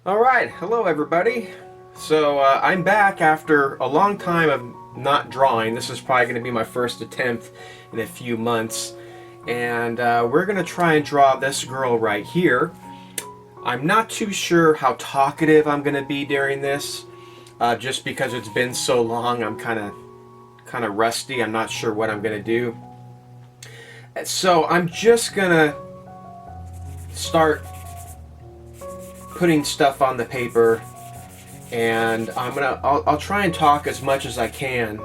Alright, hello everybody. So I'm back after a long time of not drawing. This is probably going to be my first attempt in a few months. And we're going to try and draw this girl right here. I'm not too sure how talkative I'm going to be during this. Just because it's been so long, I'm kind of rusty. I'm not sure what I'm going to do. So I'm just going to start putting stuff on the paper, and I'll try and talk as much as I can.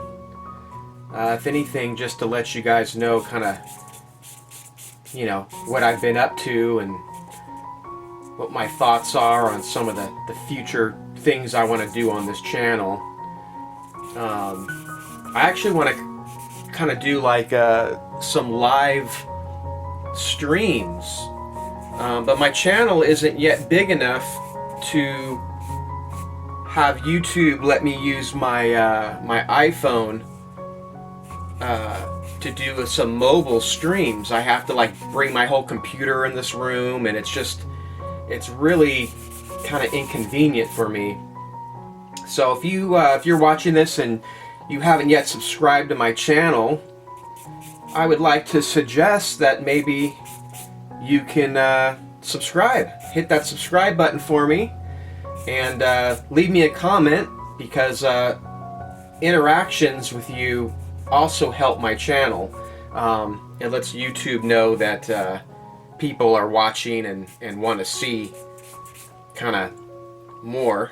If anything, just to let you guys know kind of, what I've been up to and what my thoughts are on some of the future things I want to do on this channel. I actually want to kind of do like some live streams. But my channel isn't yet big enough to have YouTube let me use my my iPhone to do some mobile streams. I have to like bring my whole computer in this room, and it's really kind of inconvenient for me. So if you're watching this and you haven't yet subscribed to my channel, I would like to suggest that maybe you can subscribe. Hit that subscribe button for me, and leave me a comment, because interactions with you also help my channel. It lets YouTube know that people are watching and want to see kind of more.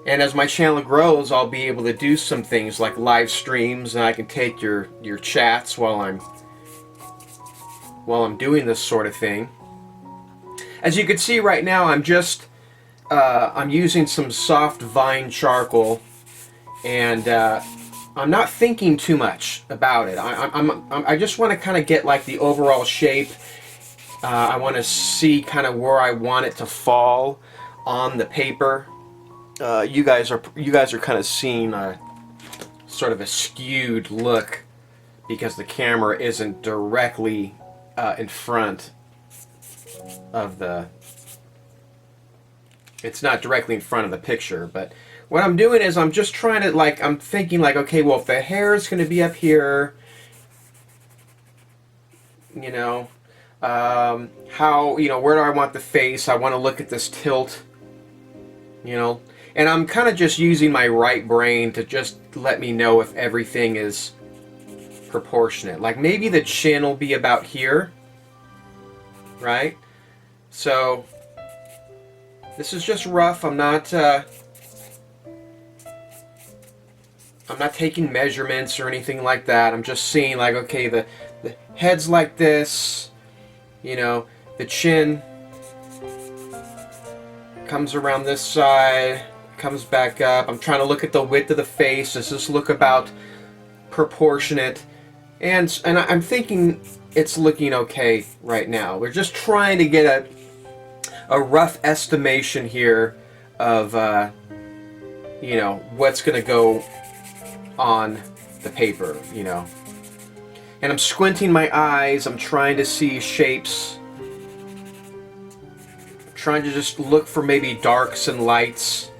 And as my channel grows, I'll be able to do some things like live streams, and I can take your chats while I'm doing this sort of thing. As you can see right now, I'm using some soft vine charcoal, and I'm not thinking too much about it. I just want to kind of get like the overall shape. I want to see kind of where I want it to fall on the paper. You guys are kind of seeing a sort of a skewed look because the camera isn't directly in front of it's not directly in front of the picture. But what I'm doing is I'm just trying to, like, I'm thinking like, okay, well, if the hair is going to be up here, how, where do I want the face? I want to look at this tilt, and I'm kind of just using my right brain to just let me know if everything is proportionate. Like maybe the chin will be about here, right? So this is just rough. I'm not taking measurements or anything like that. I'm just seeing like, okay, the head's like this, the chin comes around this side, comes back up. I'm trying to look at the width of the face. Does this look about proportionate? And I'm thinking it's looking okay right now. We're just trying to get a rough estimation here of what's going to go on the paper, And I'm squinting my eyes. I'm trying to see shapes. I'm trying to just look for maybe darks and lights.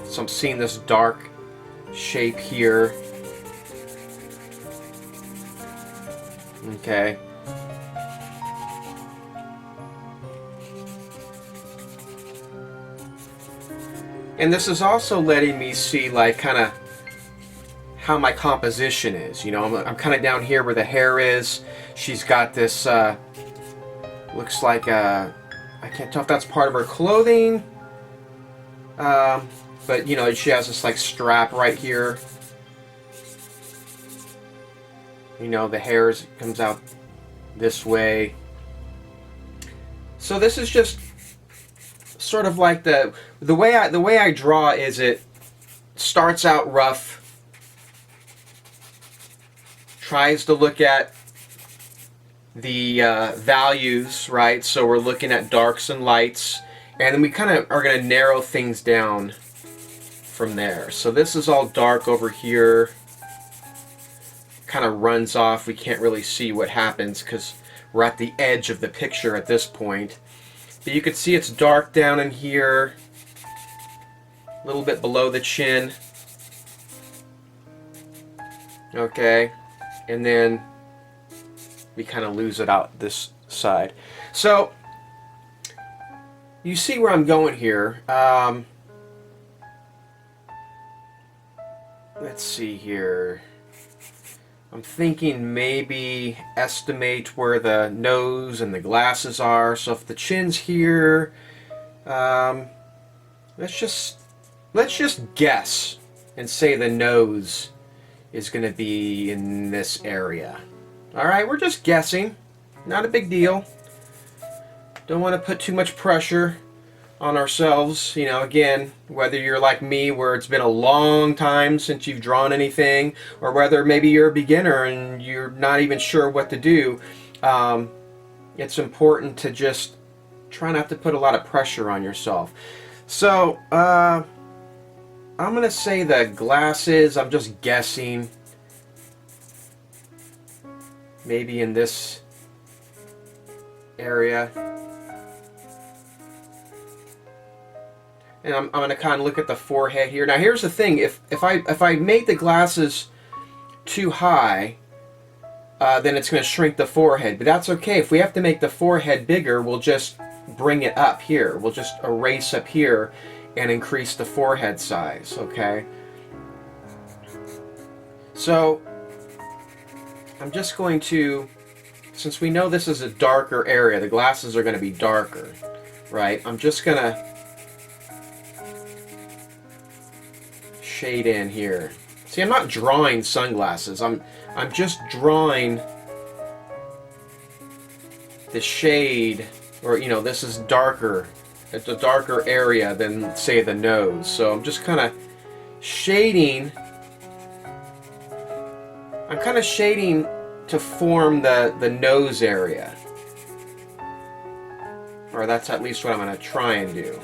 So I'm seeing this dark shape here. Okay. And this is also letting me see like kind of how my composition is. I'm kind of down here where the hair is. She's got this, looks like I can't tell if that's part of her clothing. But she has this like strap right here. The hair comes out this way. So this is just sort of like the way I draw is it starts out rough, tries to look at the values, right? So we're looking at darks and lights, and then we kind of are going to narrow things down from there. So this is all dark over here, kind of runs off. We can't really see what happens because we're at the edge of the picture at this point. But you can see it's dark down in here, a little bit below the chin. Okay, and then we kind of lose it out this side. So you see where I'm going here. Let's see here. I'm thinking maybe estimate where the nose and the glasses are. So if the chin's here, let's just guess and say the nose is going to be in this area. All right, we're just guessing. Not a big deal. Don't want to put too much pressure on ourselves. You know, again, whether you're like me where it's been a long time since you've drawn anything, or whether maybe you're a beginner and you're not even sure what to do, it's important to just try not to put a lot of pressure on yourself. So I'm going to say the glasses, I'm just guessing, maybe in this area. And I'm going to kind of look at the forehead here. Now here's the thing, if I make the glasses too high, then it's going to shrink the forehead. But that's okay. If we have to make the forehead bigger, we'll just bring it up here. We'll just erase up here and increase the forehead size, okay? So I'm just going to, since we know this is a darker area, the glasses are going to be darker, right? I'm just going to shade in here. See, I'm not drawing sunglasses. I'm just drawing the shade, or you know, this is darker. It's a darker area than say the nose. So I'm just kind of shading. I'm kind of shading to form the nose area. Or that's at least what I'm going to try and do.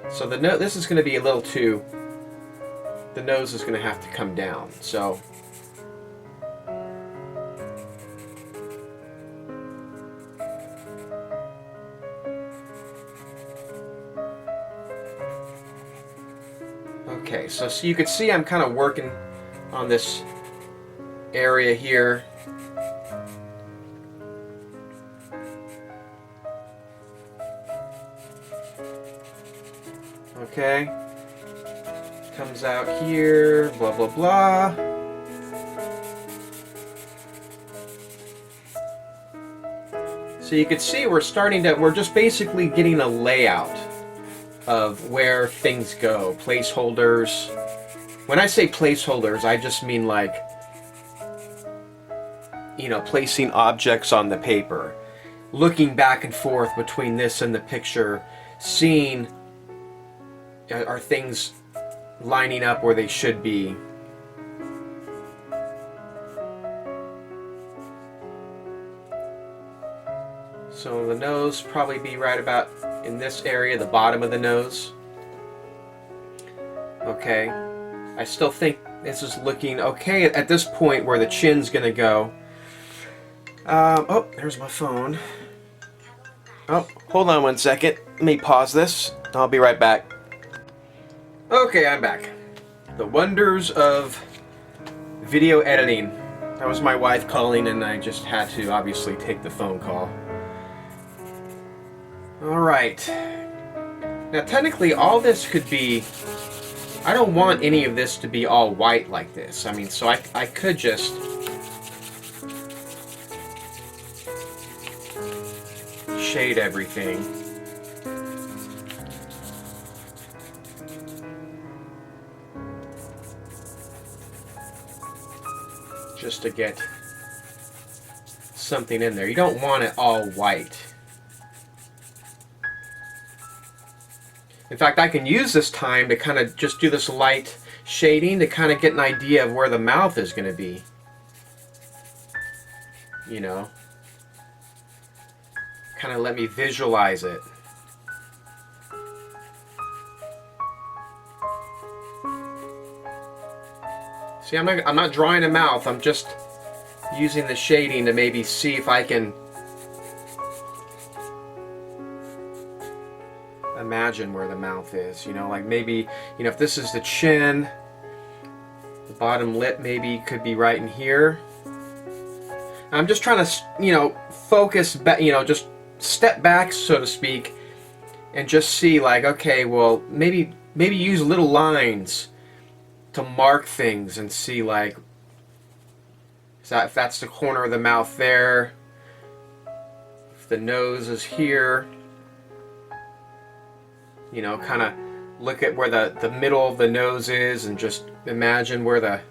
So this is going to be a little too, the nose is going to have to come down. So okay, so you can see I'm kind of working on this area here. Okay, comes out here, blah blah blah. So you can see we're just basically getting a layout of where things go, placeholders. When I say placeholders, I just mean like, you know, placing objects on the paper, looking back and forth between this and the picture, seeing are things lining up where they should be. So the nose probably be right about in this area, the bottom of the nose. Okay, I still think this is looking okay at this point where the chin's gonna go. Oh, there's my phone. Oh, hold on one second. Let me pause this. I'll be right back. Okay, I'm back. The wonders of video editing. That was my wife calling and I just had to obviously take the phone call. Alright. Now technically all this could be, I don't want any of this to be all white like this. I mean, so I could just shade everything. Just to get something in there. You don't want it all white. In fact, I can use this time to kind of just do this light shading to kind of get an idea of where the mouth is going to be. You know? Kind of let me visualize it. See, I'm not drawing a mouth, I'm just using the shading to maybe see if I can imagine where the mouth is. You know, like maybe, you know, if this is the chin, the bottom lip maybe could be right in here. I'm just trying to, you know, focus back, you know, just step back, so to speak, and just see like, okay, well, maybe use little lines to mark things and see like, if that's the corner of the mouth there, if the nose is here, you know, kind of look at where the middle of the nose is and just imagine where the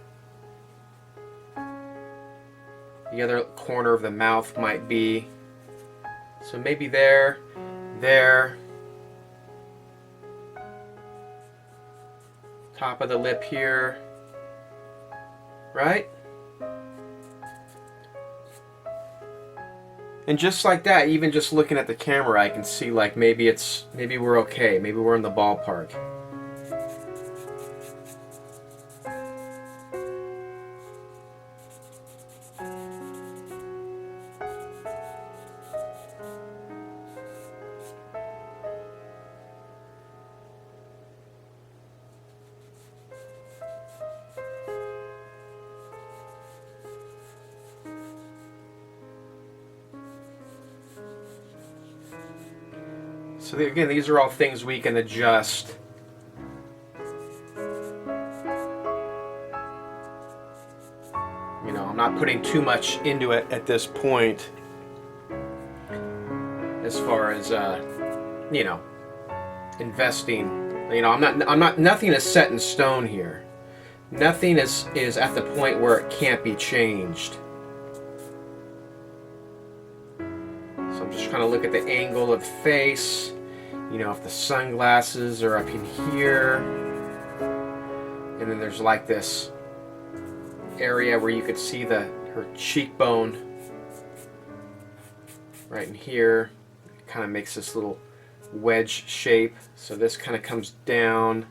other corner of the mouth might be. So maybe there, top of the lip here, right? And just like that, even just looking at the camera, I can see like maybe we're okay, maybe we're in the ballpark. So again, these are all things we can adjust. You know, I'm not putting too much into it at this point as far as you know, investing. You know, nothing is set in stone here. Nothing is at the point where it can't be changed. So I'm just trying to look at the angle of the face. You know, if the sunglasses are up in here, and then there's like this area where you could see her cheekbone right in here. It kind of makes this little wedge shape. So this kind of comes down.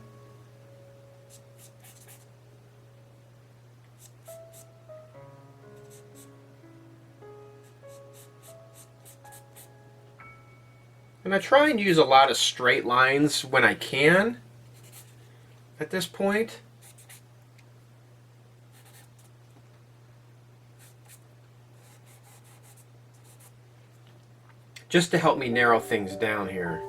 And I try and use a lot of straight lines when I can at this point. Just to help me narrow things down here.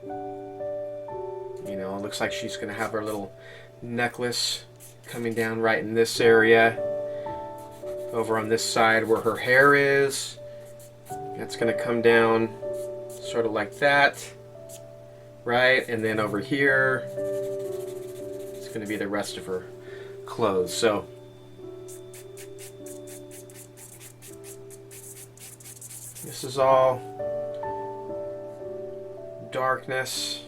You know, it looks like she's going to have her little necklace coming down right in this area. Over on this side where her hair is, that's going to come down sort of like that, right? And then over here, it's going to be the rest of her clothes. So this is all darkness,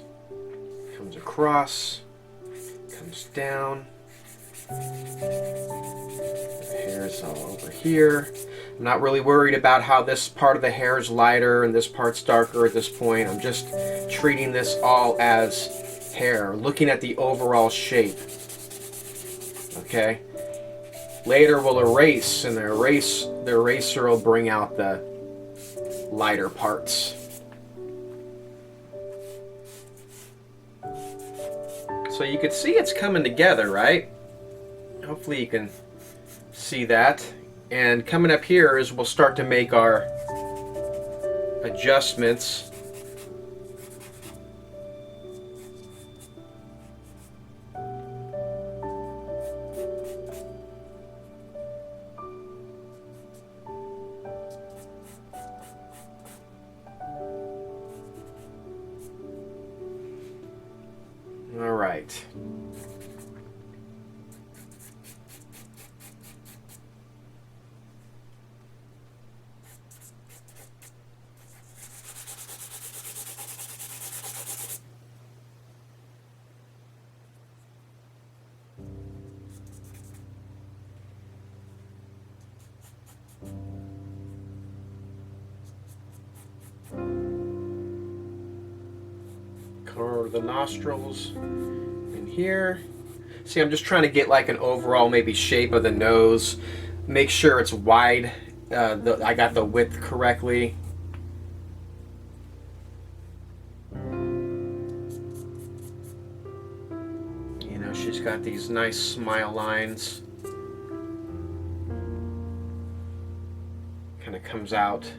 comes across, comes down. Hair's all over here. I'm not really worried about how this part of the hair is lighter and this part's darker at this point. I'm just treating this all as hair, looking at the overall shape. Okay? Later we'll erase, and the eraser will bring out the lighter parts. So you can see it's coming together, right? Hopefully you can see that. And coming up here is we'll start to make our adjustments. All right. Color the nostrils in here. See, I'm just trying to get like an overall maybe shape of the nose. Make sure it's wide. I got the width correctly. got these nice smile lines. Kind of comes out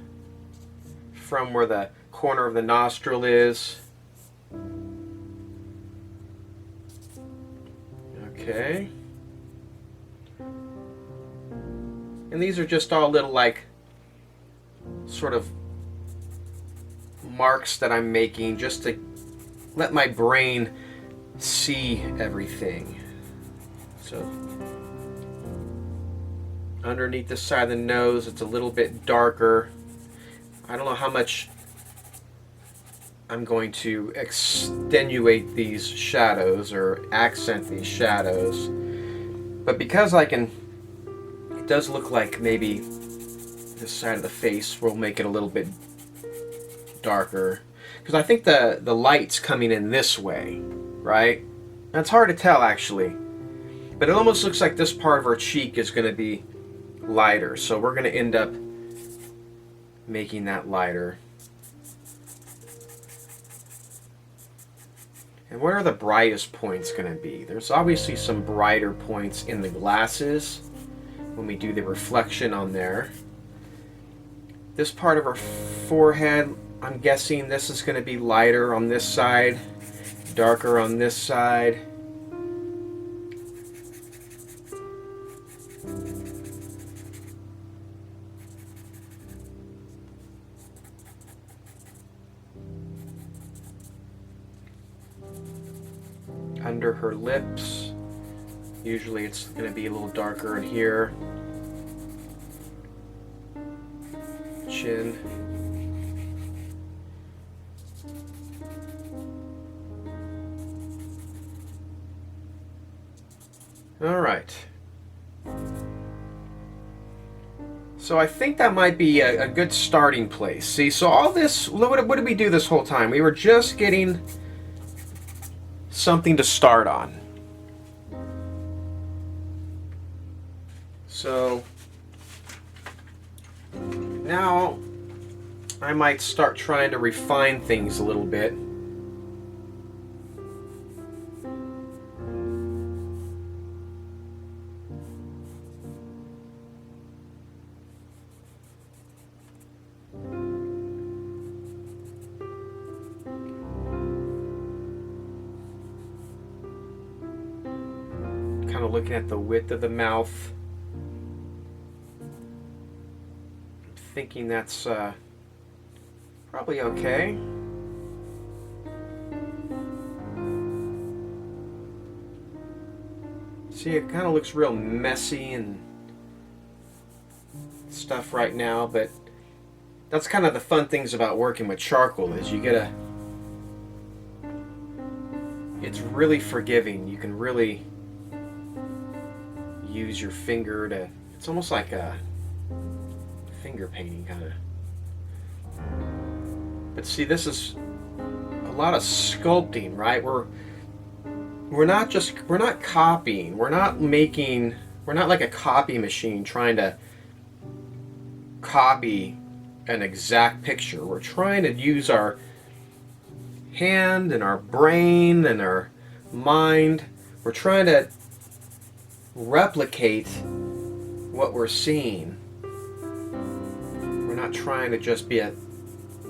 from where the corner of the nostril is. Okay. And these are just all little, like, sort of marks that I'm making just to let my brain see everything. So underneath the side of the nose, it's a little bit darker. I don't know how much I'm going to extenuate these shadows or accent these shadows, but because I can, it does look like maybe this side of the face will make it a little bit darker, because I think the light's coming in this way, right? And it's hard to tell actually, but it almost looks like this part of our cheek is going to be lighter, so we're going to end up making that lighter. And where are the brightest points going to be? There's obviously some brighter points in the glasses when we do the reflection on there. This part of our forehead, I'm guessing this is going to be lighter on this side, darker on this side. Under her lips, usually it's going to be a little darker in here. Chin. All right. So I think that might be a good starting place. See, so all this, what did we do this whole time? We were just getting something to start on. So now I might start trying to refine things a little bit. Kind of looking at the width of the mouth. I'm thinking that's probably okay. See, it kind of looks real messy and stuff right now, but that's kind of the fun things about working with charcoal is you get a, it's really forgiving. You can really use your finger to, it's almost like a finger painting kind of. But see, this is a lot of sculpting, right? We're not copying. We're not like a copy machine trying to copy an exact picture. We're trying to use our hand and our brain and our mind. We're trying to replicate what we're seeing. We're not trying to just be a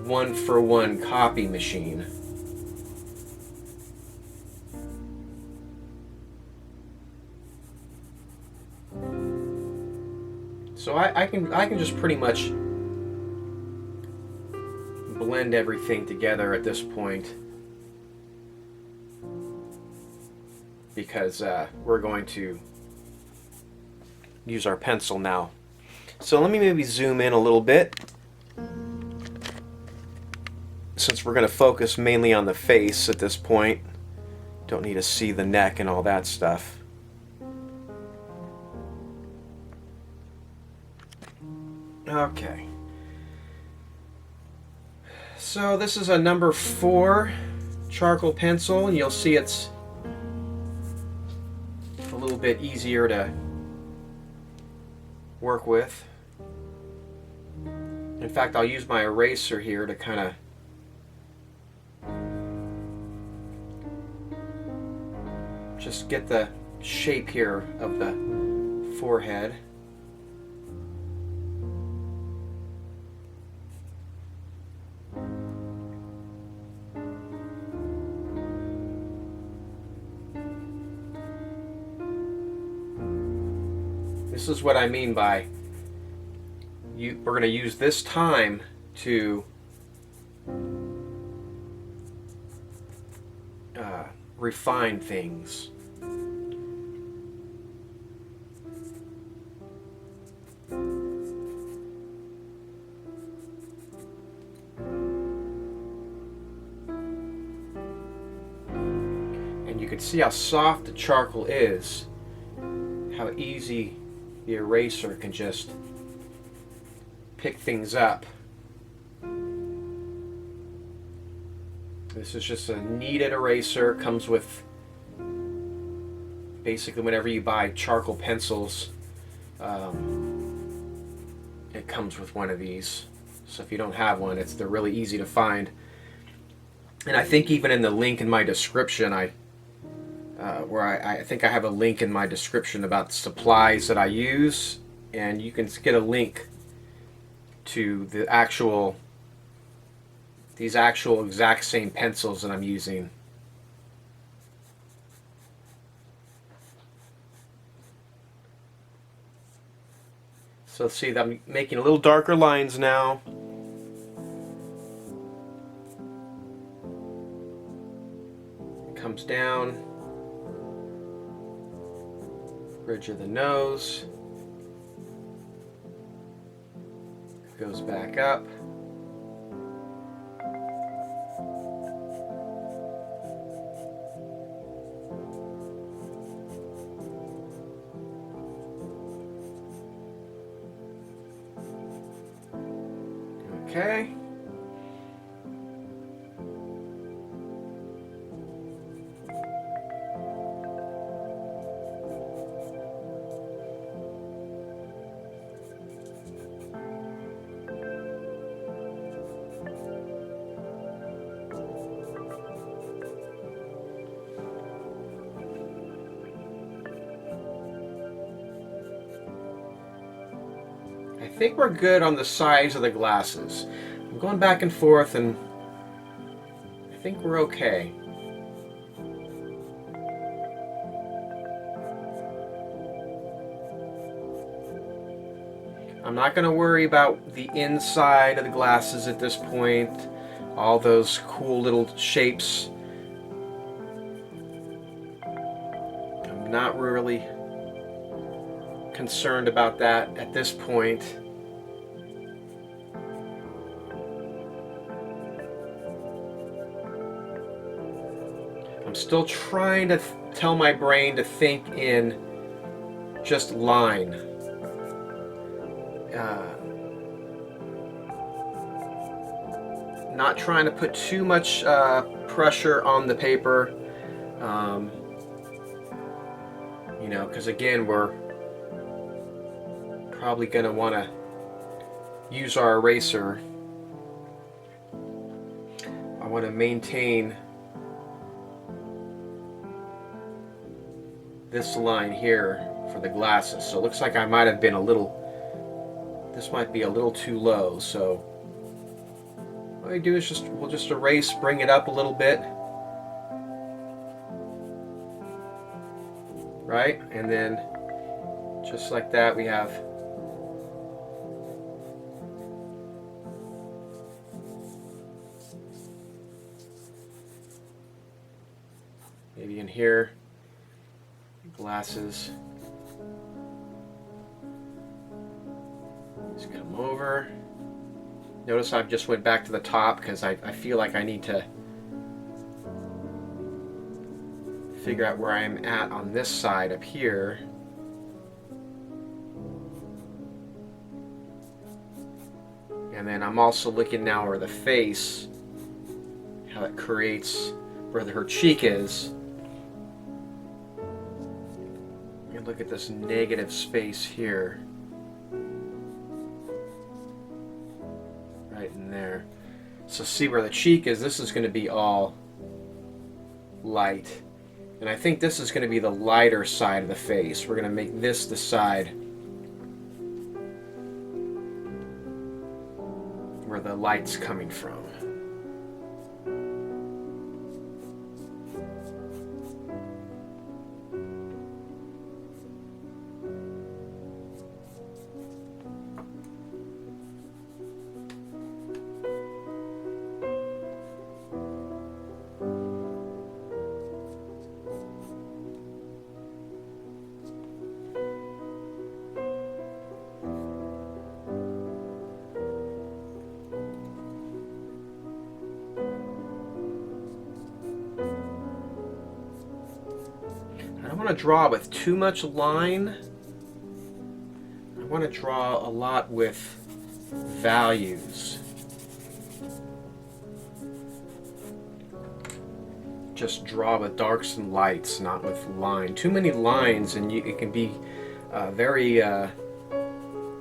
one-for-one copy machine. So I can just pretty much blend everything together at this point, because we're going to use our pencil now. So let me maybe zoom in a little bit, since we're going to focus mainly on the face at this point. Don't need to see the neck and all that stuff. Okay. So this is a number 4 charcoal pencil, and you'll see it's a little bit easier to work with. In fact, I'll use my eraser here to kind of just get the shape here of the forehead. This is what I mean by we're going to use this time to refine things. And you can see how soft the charcoal is, how easy the eraser can just pick things up. This is just a kneaded eraser. It comes with, basically whenever you buy charcoal pencils, it comes with one of these. So if you don't have one, they're really easy to find. And I think even in the link in my description, I think I have a link in my description about the supplies that I use, and you can get a link to these actual exact same pencils that I'm using. So see that I'm making a little darker lines now. It comes down, bridge of the nose, goes back up. Okay. I think we're good on the size of the glasses. I'm going back and forth, and I think we're okay. I'm not going to worry about the inside of the glasses at this point. All those cool little shapes. I'm not really concerned about that at this point. I'm still trying to tell my brain to think in just line. Not trying to put too much pressure on the paper, you know, because again, we're probably going to want to use our eraser. I want to maintain this line here for the glasses. So it looks like I might have been this might be a little too low. So what we do is we'll just erase, bring it up a little bit. Right? And then just like that we have maybe in here, glasses. Just come over. Notice I've just went back to the top because I feel like I need to figure out where I'm at on this side up here. And then I'm also looking now where the face, how it creates where her cheek is. And look at this negative space here. Right in there. So see where the cheek is, this is going to be all light. And I think this is going to be the lighter side of the face. We're going to make this the side where the light's coming from. I don't want to draw with too much line. I want to draw a lot with values. Just draw with darks and lights, not with line. Too many lines and it can be very, I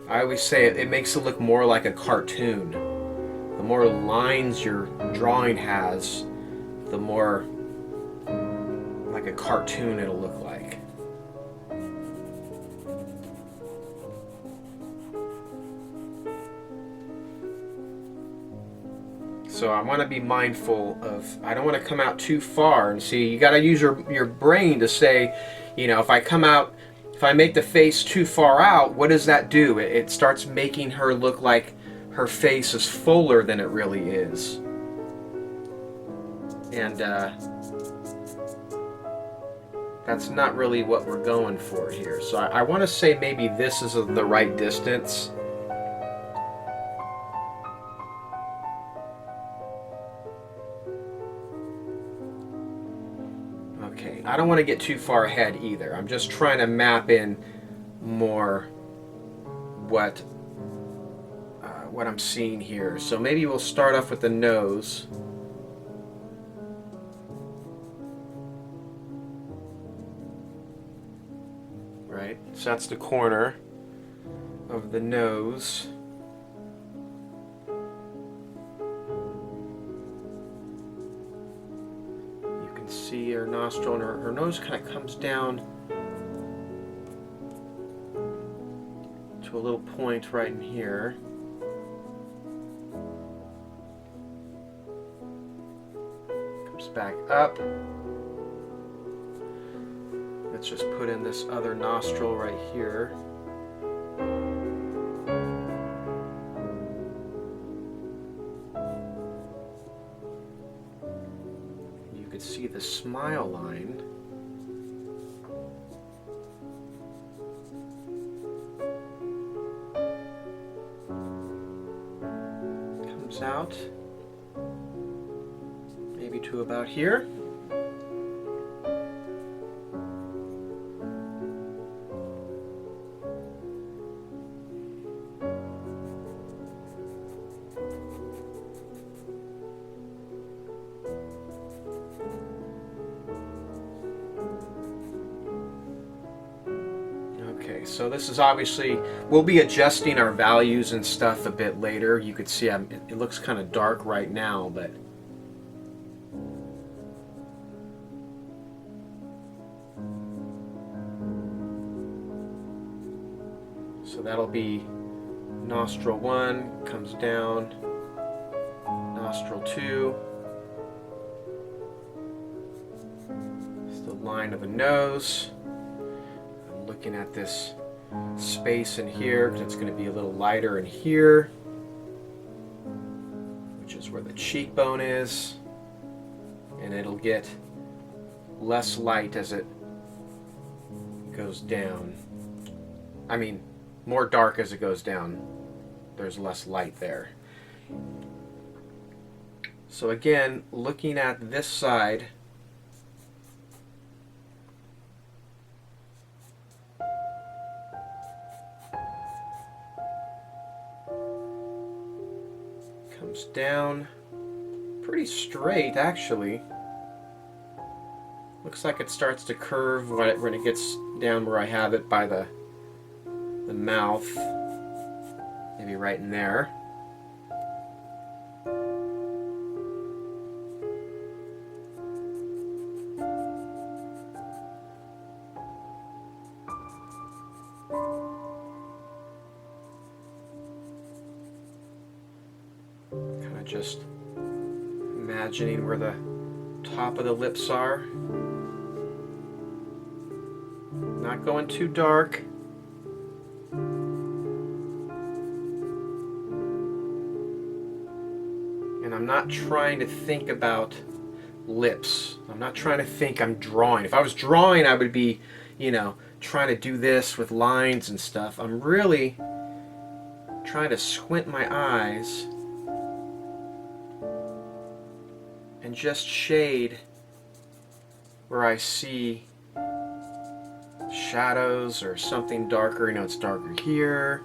always say it makes it look more like a cartoon. The more lines your drawing has, the more like a cartoon it'll look like. So I want to be mindful of, I don't want to come out too far. And see, you got to use your brain to say, you know, if I make the face too far out, what does that do? It starts making her look like her face is fuller than it really is. And that's not really what we're going for here. So I want to say maybe this is the right distance. Okay, I don't want to get too far ahead either. I'm just trying to map in more what I'm seeing here. So maybe we'll start off with the nose. Right, so that's the corner of the nose. You can see her nostril, and her nose kind of comes down to a little point right in here. Comes back up. Let's just put in this other nostril right here. You could see the smile line. Comes out maybe to about here. Okay, so this is obviously, we'll be adjusting our values and stuff a bit later. You could see it looks kind of dark right now, but so that'll be nostril 1, comes down, nostril 2, it's the line of the nose. Looking at this space in here, because it's going to be a little lighter in here, which is where the cheekbone is, and it'll get less light as it goes down. I mean, more dark as it goes down. There's less light there. So again, looking at this side, comes down pretty straight actually. Looks like it starts to curve when it gets down where I have it by the mouth, maybe right in there. Kind of just imagining where the top of the lips are. Not going too dark. And I'm not trying to think about lips. I'm not trying to think I'm drawing. If I was drawing, I would be, trying to do this with lines and stuff. I'm really trying to squint my eyes and just shade where I see shadows or something darker. It's darker here.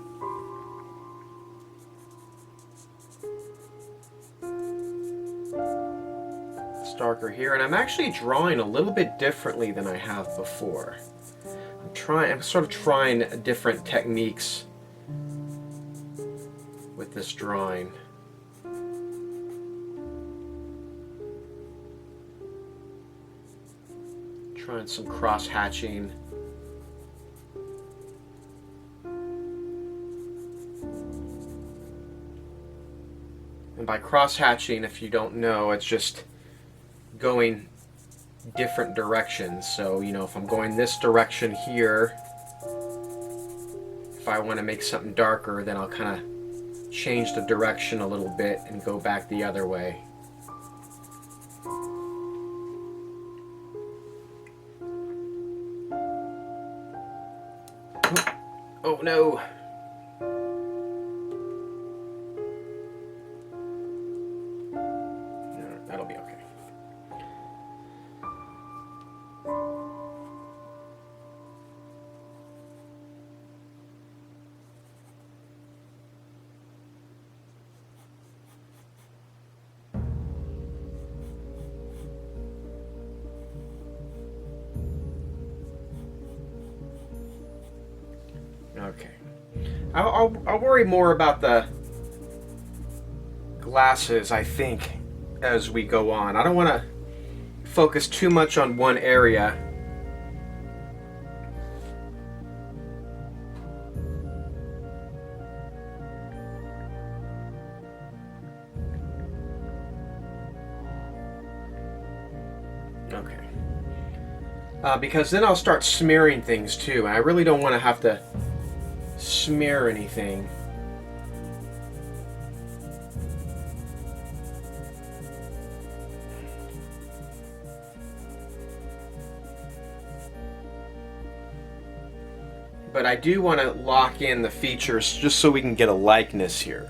It's darker here. And I'm actually drawing a little bit differently than I have before. I'm sort of trying different techniques with this drawing. Trying some cross-hatching. And by cross-hatching, if you don't know, it's just going different directions. So, if I'm going this direction here, if I want to make something darker, then I'll kind of change the direction a little bit and go back the other way. Oh no! No, that'll be okay. Okay. I'll worry more about the glasses, I think, as we go on. I don't want to focus too much on one area. Okay. Because then I'll start smearing things too, and I really don't want to have to smear anything. But I do want to lock in the features just so we can get a likeness here.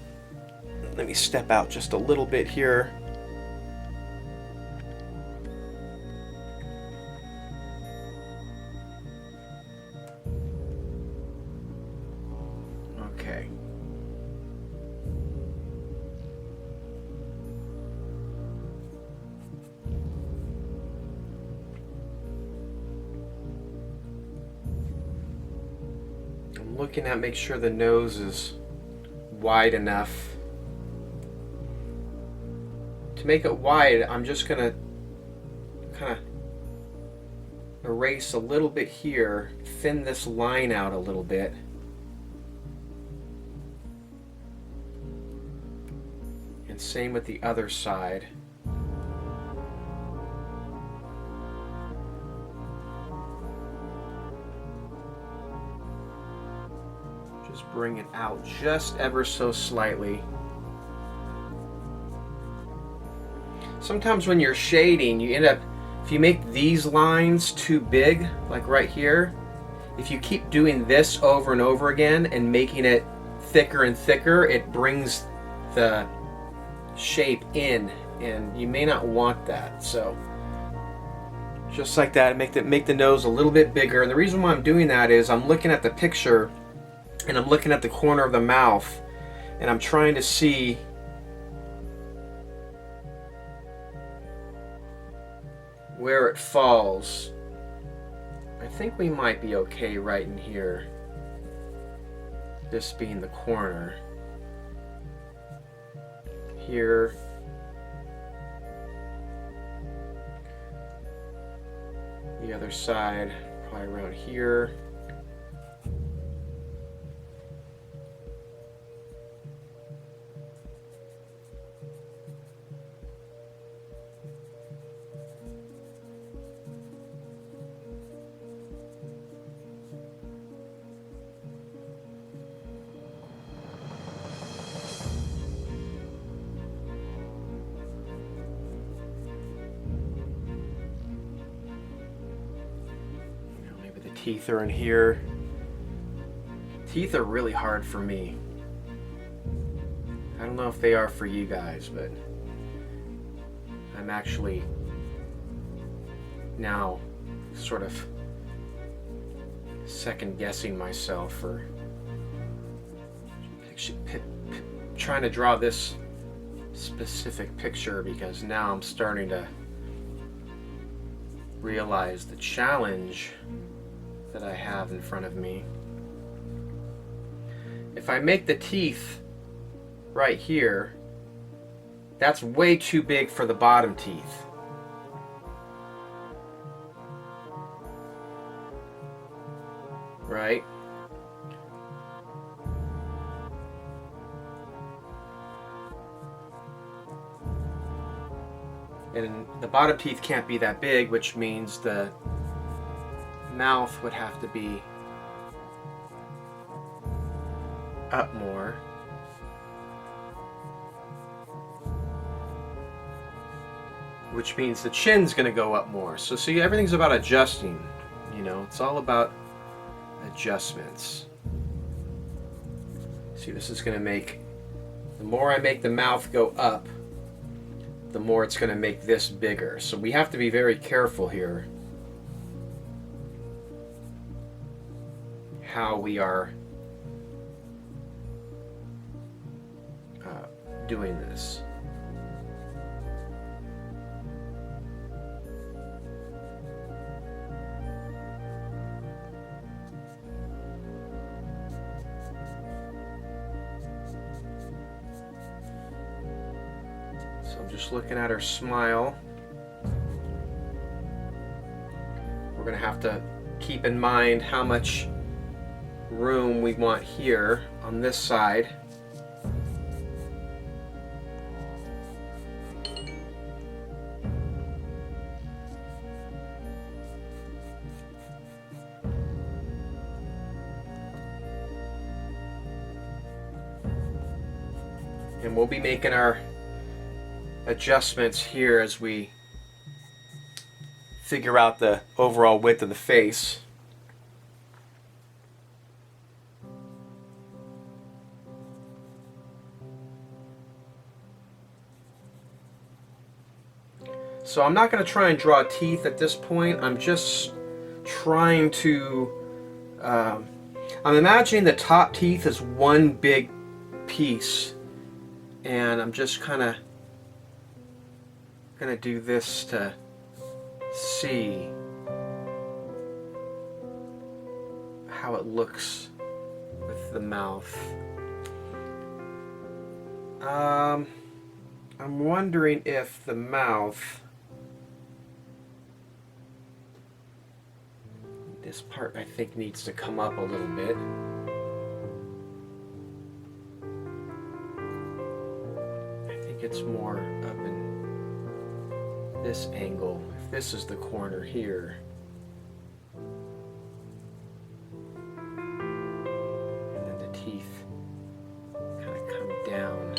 Let me step out just a little bit here. Okay. I'm looking at make sure the nose is wide enough. To make it wide, I'm just gonna kind of erase a little bit here, thin this line out a little bit. And same with the other side. Just bring it out just ever so slightly. Sometimes when you're shading, you end up, if you make these lines too big, like right here, if you keep doing this over and over again and making it thicker and thicker, it brings the shape in, and you may not want that. So just like that, make the nose a little bit bigger. And the reason why I'm doing that is I'm looking at the picture and I'm looking at the corner of the mouth and I'm trying to see where it falls. I think we might be okay right in here, this being the corner. Here. The other side, probably around here. teeth are in here. Teeth are really hard for me. I don't know if they are for you guys, but I'm actually now sort of second guessing myself for trying to draw this specific picture, because now I'm starting to realize the challenge that I have in front of me. If I make the teeth right here, that's way too big for the bottom teeth. Right? And the bottom teeth can't be that big, which means the mouth would have to be up more. Which means the chin's going to go up more. So see, everything's about adjusting. You know, it's all about adjustments. See, this is going to make, the more I make the mouth go up, the more it's going to make this bigger. So we have to be very careful here how we are doing this. So I'm just looking at her smile. We're going to have to keep in mind how much room we want here on this side. And we'll be making our adjustments here as we figure out the overall width of the face. So I'm not going to try and draw teeth at this point. I'm just trying to, I'm imagining the top teeth as one big piece, and I'm just kind of going to do this to see how it looks with the mouth. I'm wondering if the mouth, this part I think needs to come up a little bit. I think it's more up in this angle. If this is the corner here. And then the teeth kind of come down.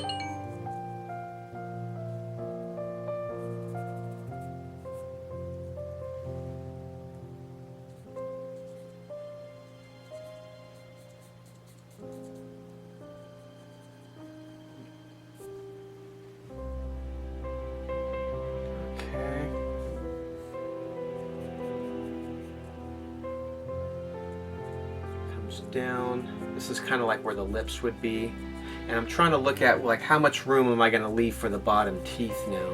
Down. This is kind of like where the lips would be, and I'm trying to look at like how much room am I going to leave for the bottom teeth now.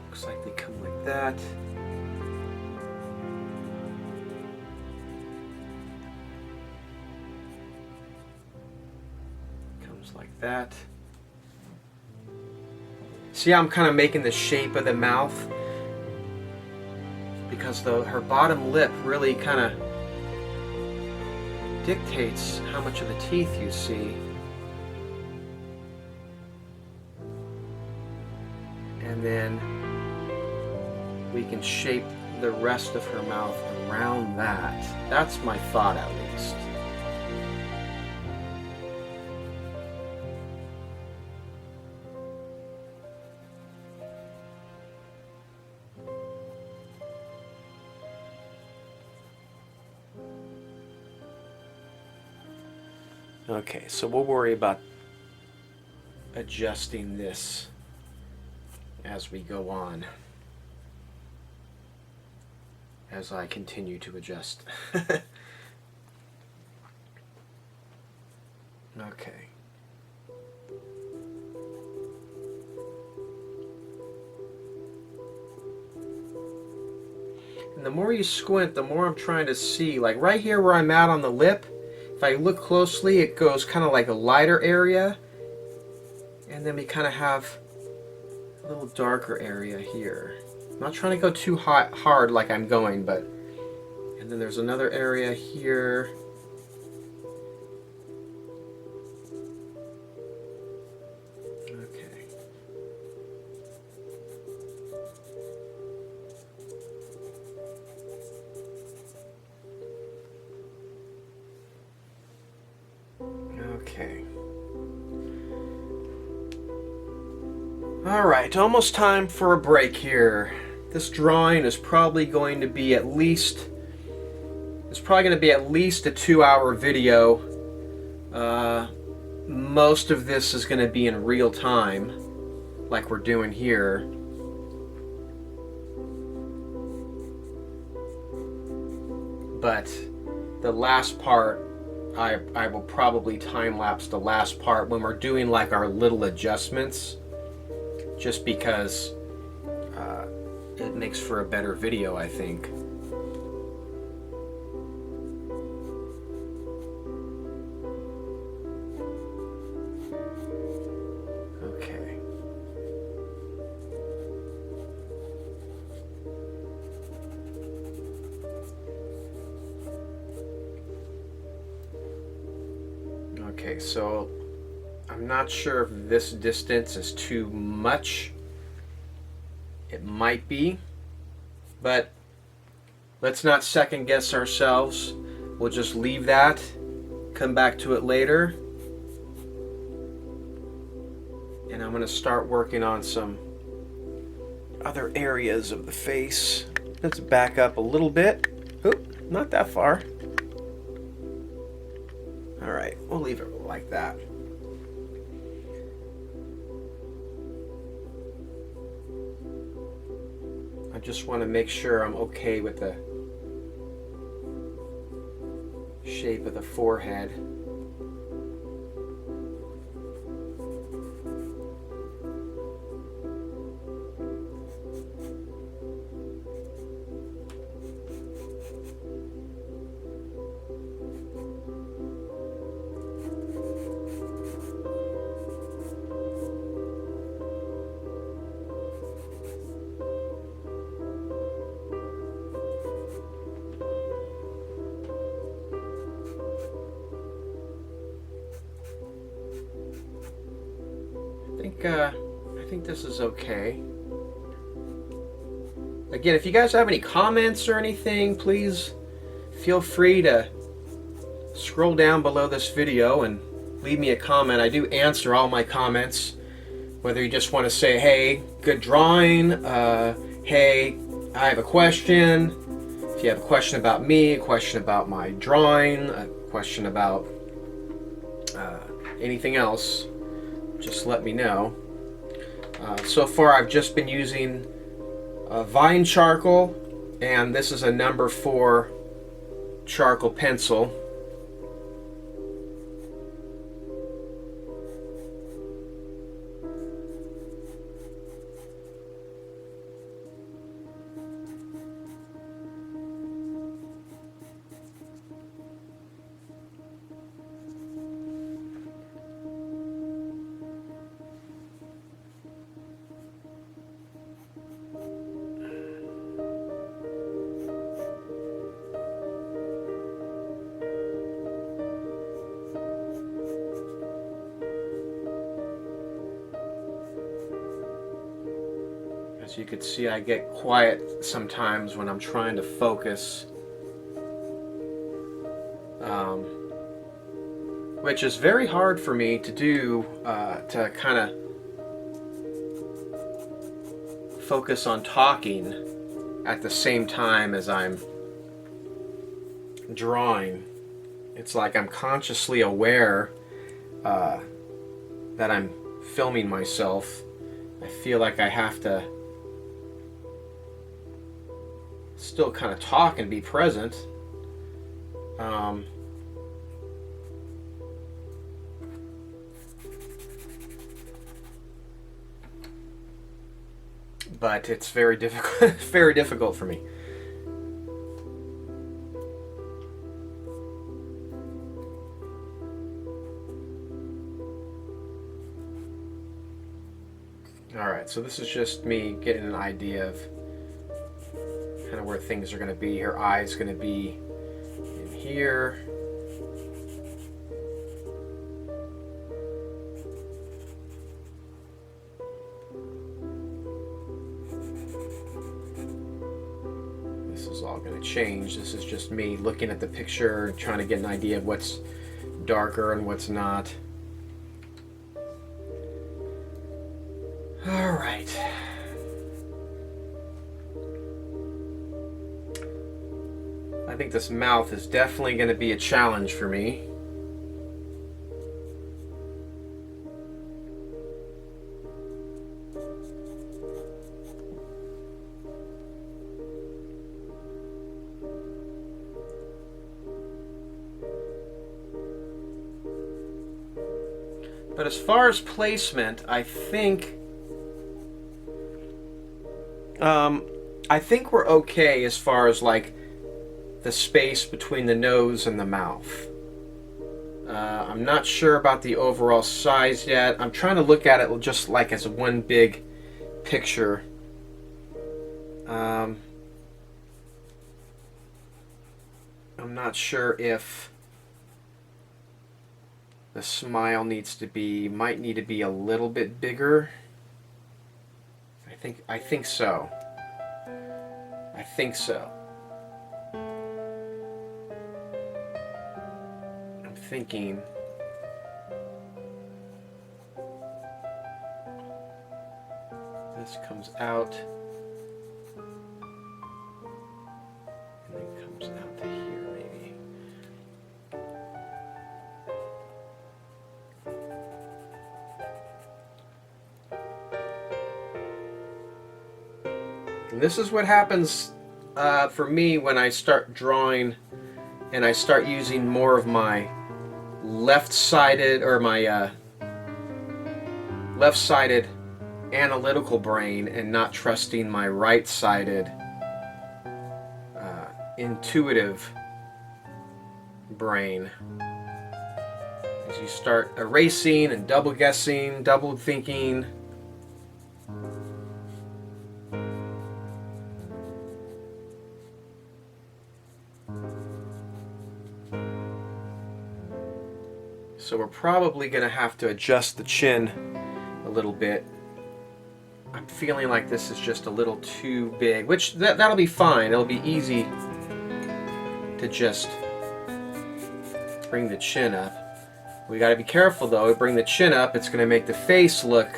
Looks like they come like that. Comes like that. See how I'm kind of making the shape of the mouth? Because her bottom lip really kind of dictates how much of the teeth you see. And then we can shape the rest of her mouth around that. That's my thought, at least. Okay, so we'll worry about adjusting this as we go on, as I continue to adjust. Okay. And the more you squint, the more I'm trying to see. Like right here where I'm at on the lip, if I look closely, it goes kind of like a lighter area. And then we kind of have a little darker area here. I'm not trying to go too hard like I'm going, but... And then there's another area here. Okay. Okay. Alright, almost time for a break here. This drawing is probably going to be at least... It's probably going to be at least a 2-hour video. Most of this is going to be in real time, like we're doing here. But the last part, I will probably time-lapse the last part when we're doing like our little adjustments, just because it makes for a better video, I think. Okay. Okay, so I'm not sure if this distance is too much. It might be, but let's not second guess ourselves. We'll just leave that, come back to it later. And I'm going to start working on some other areas of the face. Let's back up a little bit. Oop, not that far. Alright, we'll leave it like that. I just want to make sure I'm okay with the shape of the forehead. I think this is okay. Again, if you guys have any comments or anything, please feel free to scroll down below this video and leave me a comment. I do answer all my comments, whether you just want to say, hey, good drawing, hey, I have a question. If you have a question about me, a question about my drawing, a question about anything else, just let me know. So far I've just been using Vine charcoal, and this is a number 4 charcoal pencil. As you can see, I get quiet sometimes when I'm trying to focus, which is very hard for me to do, to kind of focus on talking at the same time as I'm drawing. It's like I'm consciously aware that I'm filming myself. I feel like I have to still kind of talk and be present. But it's very difficult, very difficult for me. Alright, so this is just me getting an idea of kind of where things are going to be. Her eye's going to be in here. This is all going to change. This is just me looking at the picture and trying to get an idea of what's darker and what's not. All right. I think this mouth is definitely going to be a challenge for me. But as far as placement, I think we're okay as far as like the space between the nose and the mouth. I'm not sure about the overall size yet. I'm trying to look at it just like as one big picture. I'm not sure if the smile might need to be a little bit bigger. I think so. I think so. I'm thinking this comes out and then comes out to here maybe. And this is what happens for me when I start drawing and I start using more of my left-sided or my left-sided analytical brain and not trusting my right-sided intuitive brain. As you start erasing and double guessing, double thinking, so we're probably going to have to adjust the chin a little bit. I'm feeling like this is just a little too big, which that'll be fine. It'll be easy to just bring the chin up. We got to be careful though. Bring the chin up, it's going to make the face look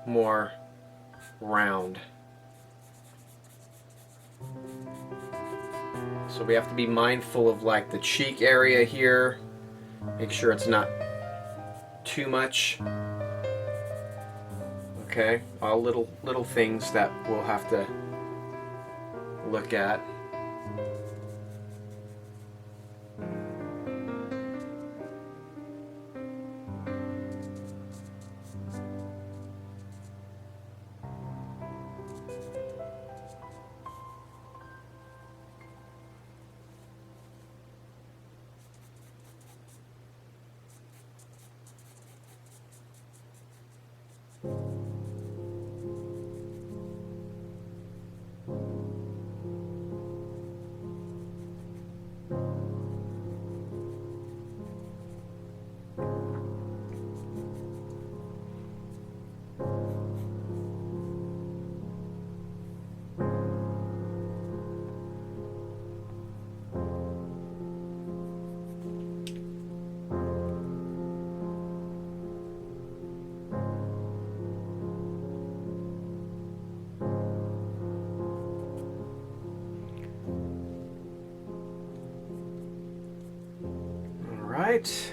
more round. So we have to be mindful of like the cheek area here. Make sure it's not too much. Okay, all little things that we'll have to look at. right.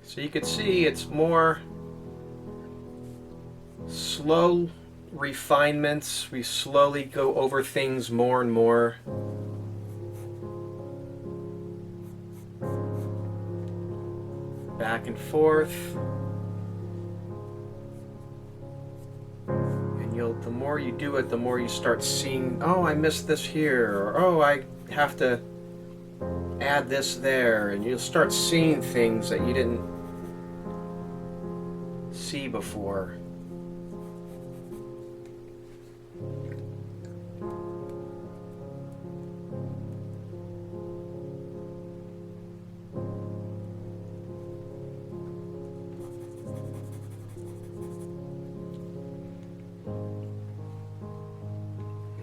So you can see it's more slow refinements. We slowly go over things more and more. Back and forth. And the more you do it, the more you start seeing, oh, I missed this here, or oh, I have to add this there, and you'll start seeing things that you didn't see before.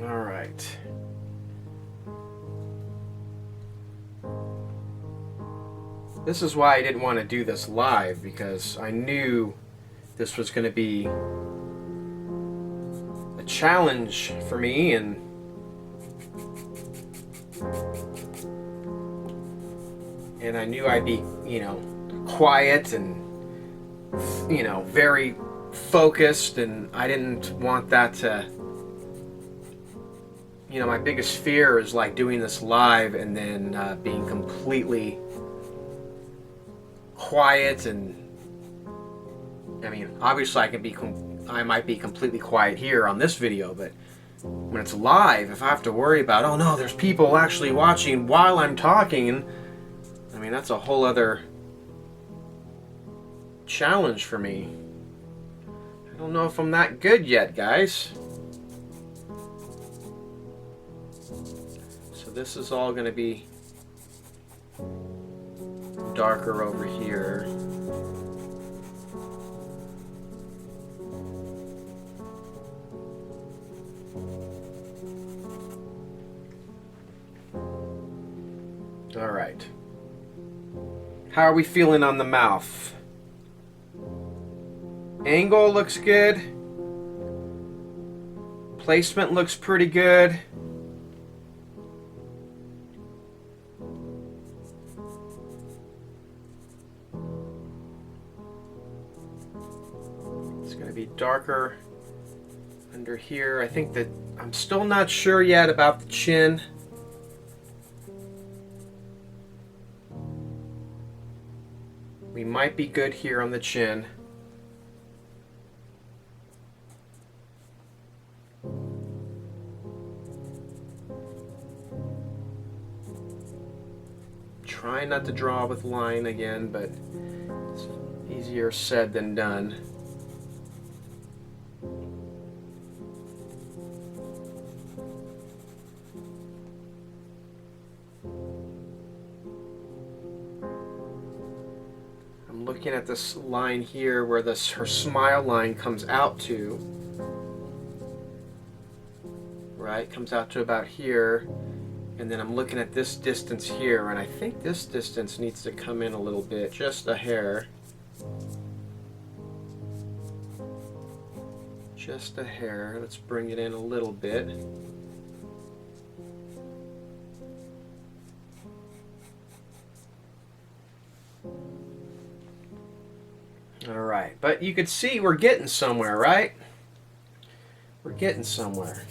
All right. This is why I didn't want to do this live, because I knew this was going to be a challenge for me, and I knew I'd be, quiet and, very focused, and I didn't want that to, my biggest fear is like doing this live and then being completely quiet. And I mean, obviously I might be completely quiet here on this video, but when it's live, if I have to worry about, oh no, there's people actually watching while I'm talking, I mean, that's a whole other challenge for me. I don't know if I'm that good yet, guys. So this is all going to be darker over here. All right. How are we feeling on the mouth? Angle looks good. Placement looks pretty good. It's going to be darker under here. I think that I'm still not sure yet about the chin. We might be good here on the chin. Trying not to draw with line again, but it's easier said than done. I'm looking at this line here where her smile line comes out to. Right, comes out to about here. And then I'm looking at this distance here, and I think this distance needs to come in a little bit, just a hair. Just a hair. Let's bring it in a little bit. All right, but you can see we're getting somewhere, right? We're getting somewhere.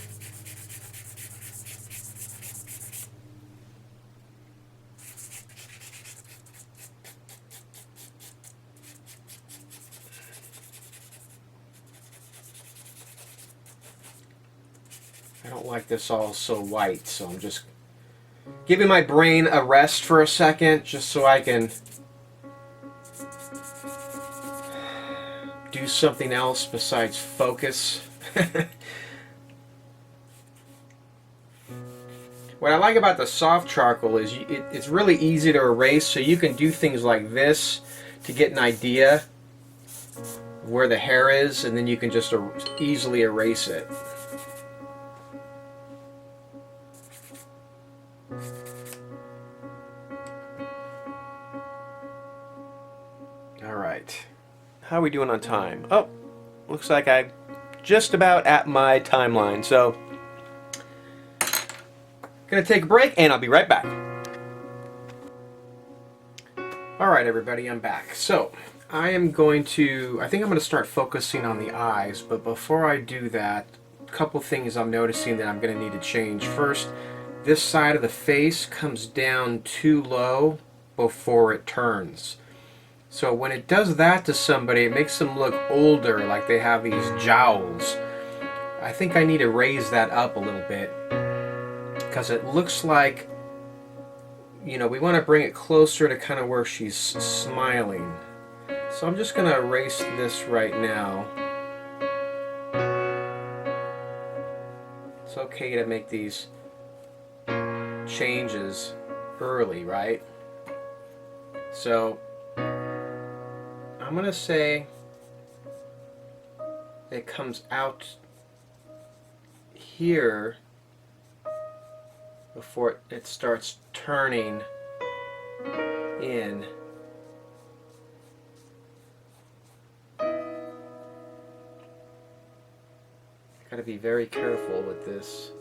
I don't like this all so white, so I'm just giving my brain a rest for a second, just so I can do something else besides focus. What I like about the soft charcoal is it's really easy to erase, so you can do things like this to get an idea of where the hair is, and then you can just easily erase it. All right. How are we doing on time? Oh, looks like I'm just about at my timeline. So, gonna take a break and I'll be right back. All right, everybody, I'm back. So, I think I'm going to start focusing on the eyes, but before I do that, a couple things I'm noticing that I'm going to need to change. First, this side of the face comes down too low before it turns. So when it does that to somebody, it makes them look older, like they have these jowls. I think I need to raise that up a little bit, because it looks like, you know, we want to bring it closer to kind of where she's smiling. So I'm just going to erase this right now. It's okay to make these changes early, right? So I'm going to say it comes out here before it starts turning in. Got to be very careful with this.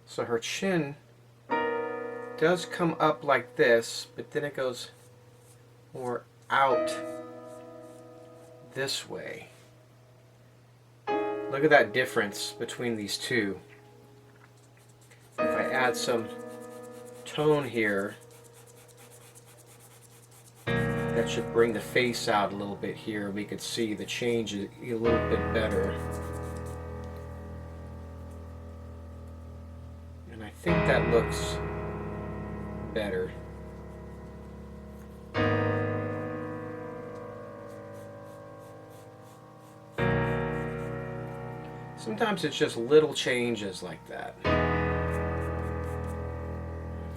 So her chin does come up like this, but then it goes more out this way. Look at that difference between these two. If I add some tone here, that should bring the face out a little bit here. We could see the change a little bit better. And I think that looks better. Sometimes it's just little changes like that.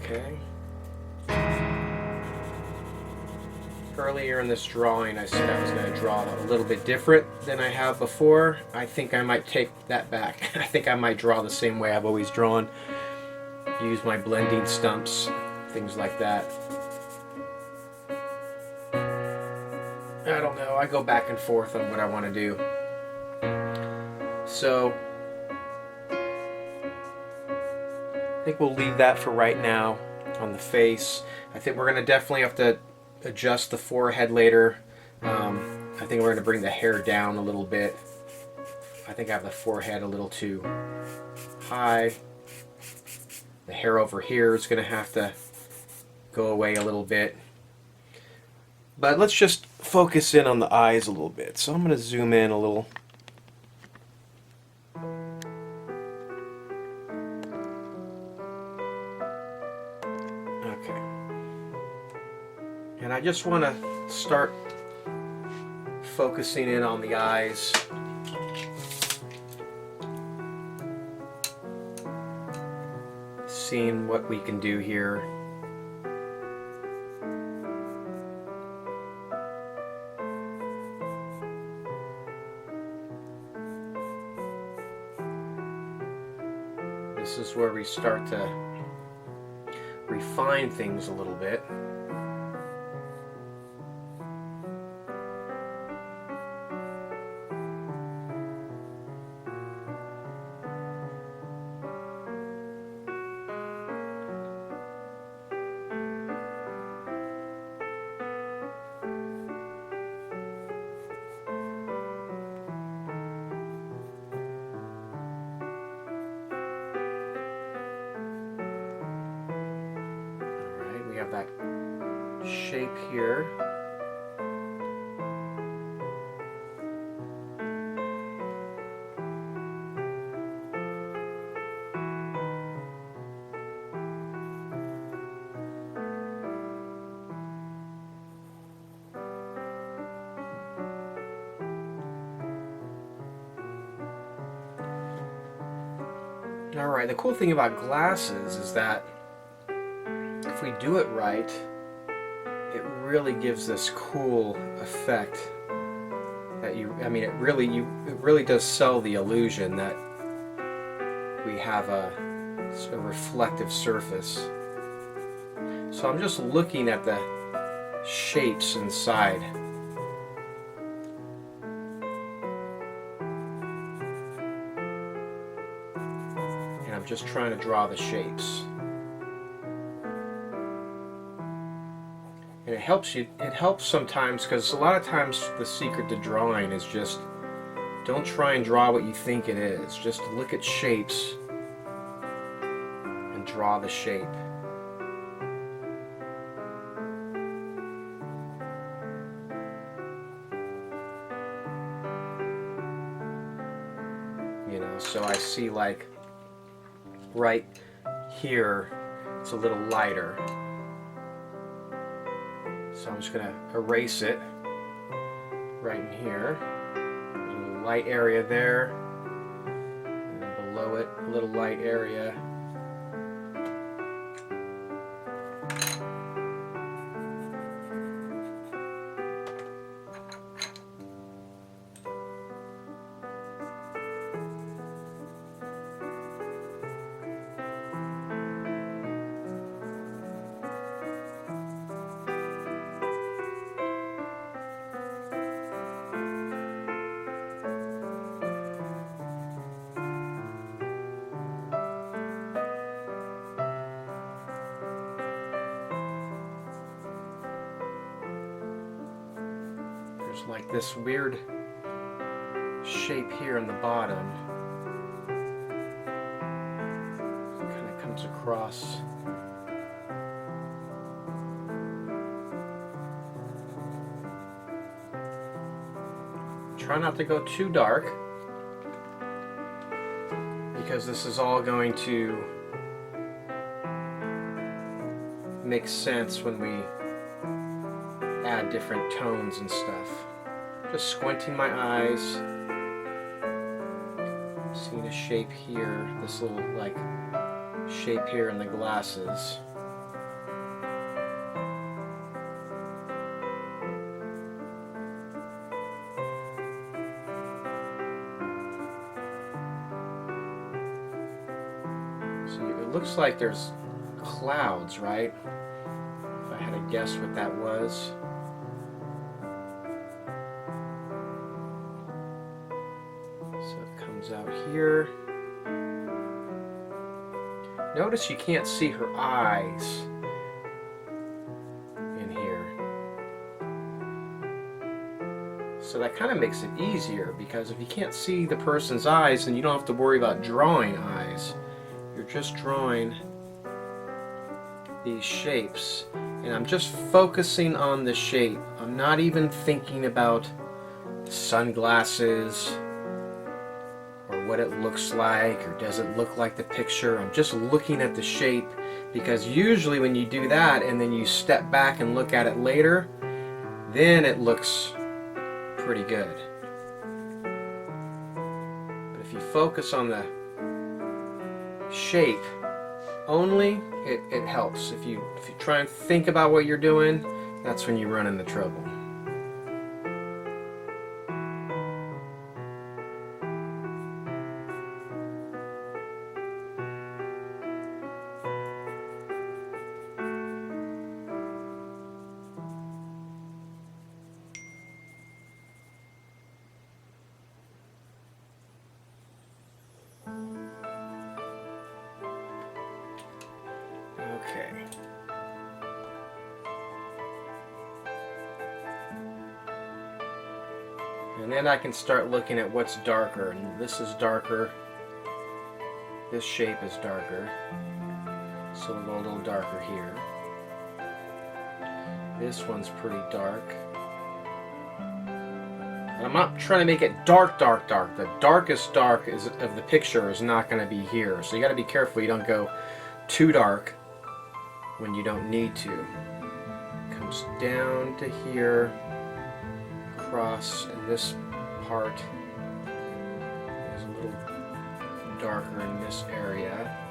Okay. Earlier in this drawing, I said I was going to draw a little bit different than I have before. I think I might take that back. I think I might draw the same way I've always drawn. Use my blending stumps, things like that. I don't know. I go back and forth on what I want to do. So, I think we'll leave that for right now on the face. I think we're going to definitely have to adjust the forehead later. I think we're going to bring the hair down a little bit. I think I have the forehead a little too high. The hair over here is going to have to go away a little bit. But let's just focus in on the eyes a little bit. So I'm going to zoom in a little. Okay. And I just want to start focusing in on the eyes. Seeing what we can do here. This is where we start to refine things a little bit. We have that shape here. All right, the cool thing about glasses is that if we do it right, it really gives this cool effect. that I mean, it really does sell the illusion that we have a reflective surface. So I'm just looking at the shapes inside. And I'm just trying to draw the shapes. And it helps sometimes, because a lot of times the secret to drawing is just don't try and draw what you think it is. Just look at shapes and draw the shape. You know, so I see like right here, it's a little lighter. So I'm just going to erase it right in here. There's a little light area there, and then below it, a little light area. There's like this weird shape here in the bottom. It kind of comes across. Try not to go too dark, because this is all going to make sense when we add different tones and stuff. Just squinting my eyes, seeing a shape here, this little like shape here in the glasses. So it looks like there's clouds, right? If I had to guess what that was. So it comes out here. Notice you can't see her eyes in here. So that kind of makes it easier, because if you can't see the person's eyes, then you don't have to worry about drawing eyes. You're just drawing these shapes. And I'm just focusing on the shape. I'm not even thinking about sunglasses or what it looks like, or does it look like the picture. I'm just looking at the shape, because usually when you do that and then you step back and look at it later, then it looks pretty good. But if you focus on the shape only, it helps. If you try and think about what you're doing, that's when you run into trouble. Okay. And then I can start looking at what's darker. And this is darker. This shape is darker. So we'll go a little darker here. This one's pretty dark. And I'm not trying to make it dark, dark, dark. The darkest dark of the picture is not going to be here. So you got to be careful you don't go too dark when you don't need to. It comes down to here, across, and this part is a little darker in this area.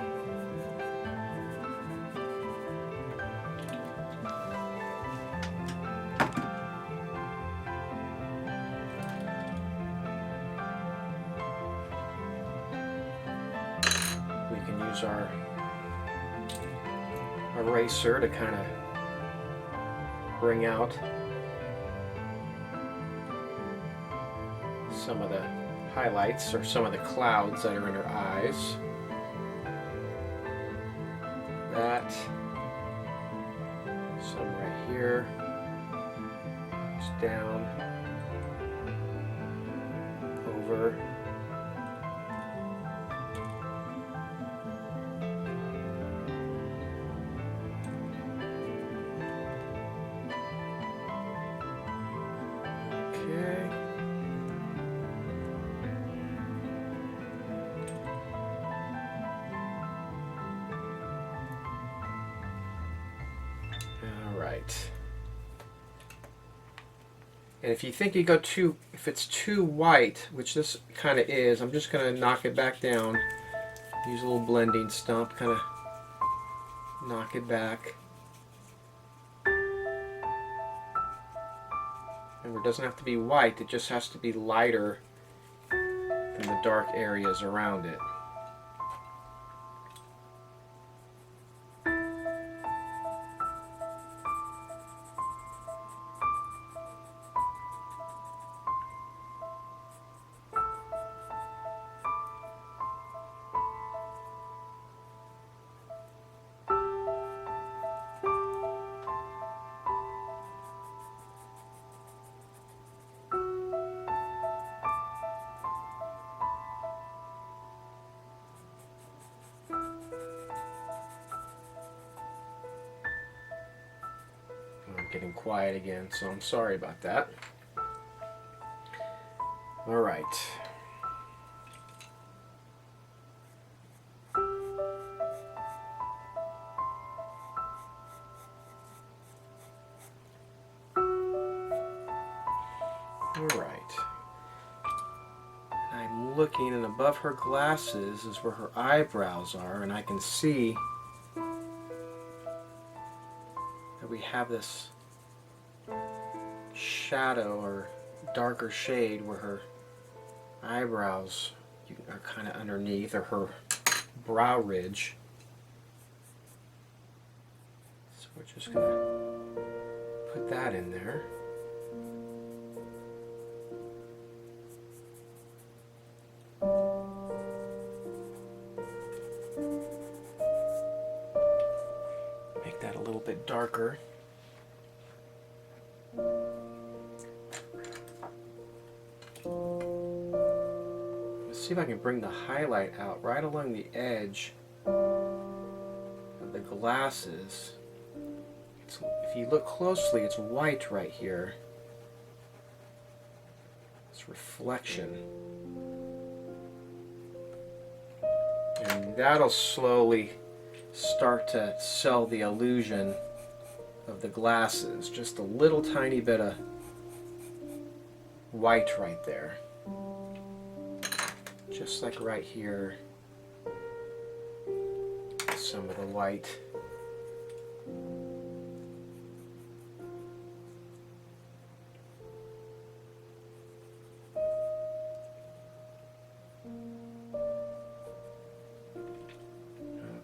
use our eraser to kind of bring out some of the highlights or some of the clouds that are in her eyes. That, some right here, just down, over. Okay. All right. And if you think you go too, if it's too white, which this kind of is, I'm just going to knock it back down. Use a little blending stump, kind of knock it back. Remember, it doesn't have to be white, it just has to be lighter than the dark areas around it. I'm getting quiet again, so I'm sorry about that. All right. All right. I'm looking, and above her glasses is where her eyebrows are, and I can see that we have this shadow or darker shade where her eyebrows are kind of underneath, or her brow ridge. So we're just going to put that in there. Make that a little bit darker. See if I can bring the highlight out right along the edge of the glasses. If you look closely, it's white right here. It's reflection. And that'll slowly start to sell the illusion of the glasses. Just a little tiny bit of white right there. Just like right here, some of the white.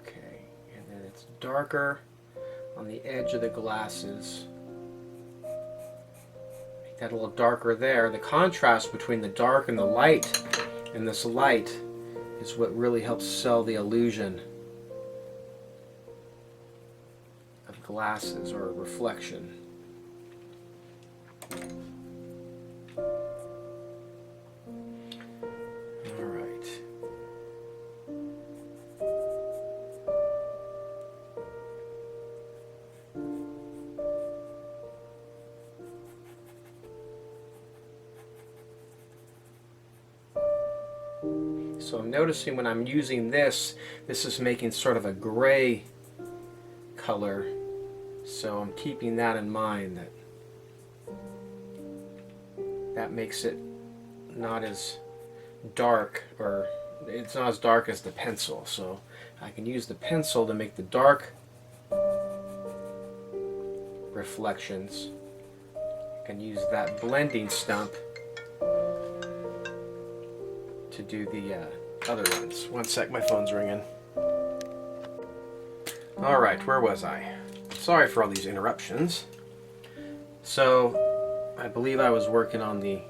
Okay, and then it's darker on the edge of the glasses. Make that a little darker there. The contrast between the dark and the light, and this light, is what really helps sell the illusion of glasses or reflection. All right. So I'm noticing when I'm using this is making sort of a gray color. So I'm keeping that in mind, that makes it not as dark, or it's not as dark as the pencil. So I can use the pencil to make the dark reflections. I can use that blending stump to do the other ones. One sec, my phone's ringing. Alright, where was I? Sorry for all these interruptions. So, I believe I was working on the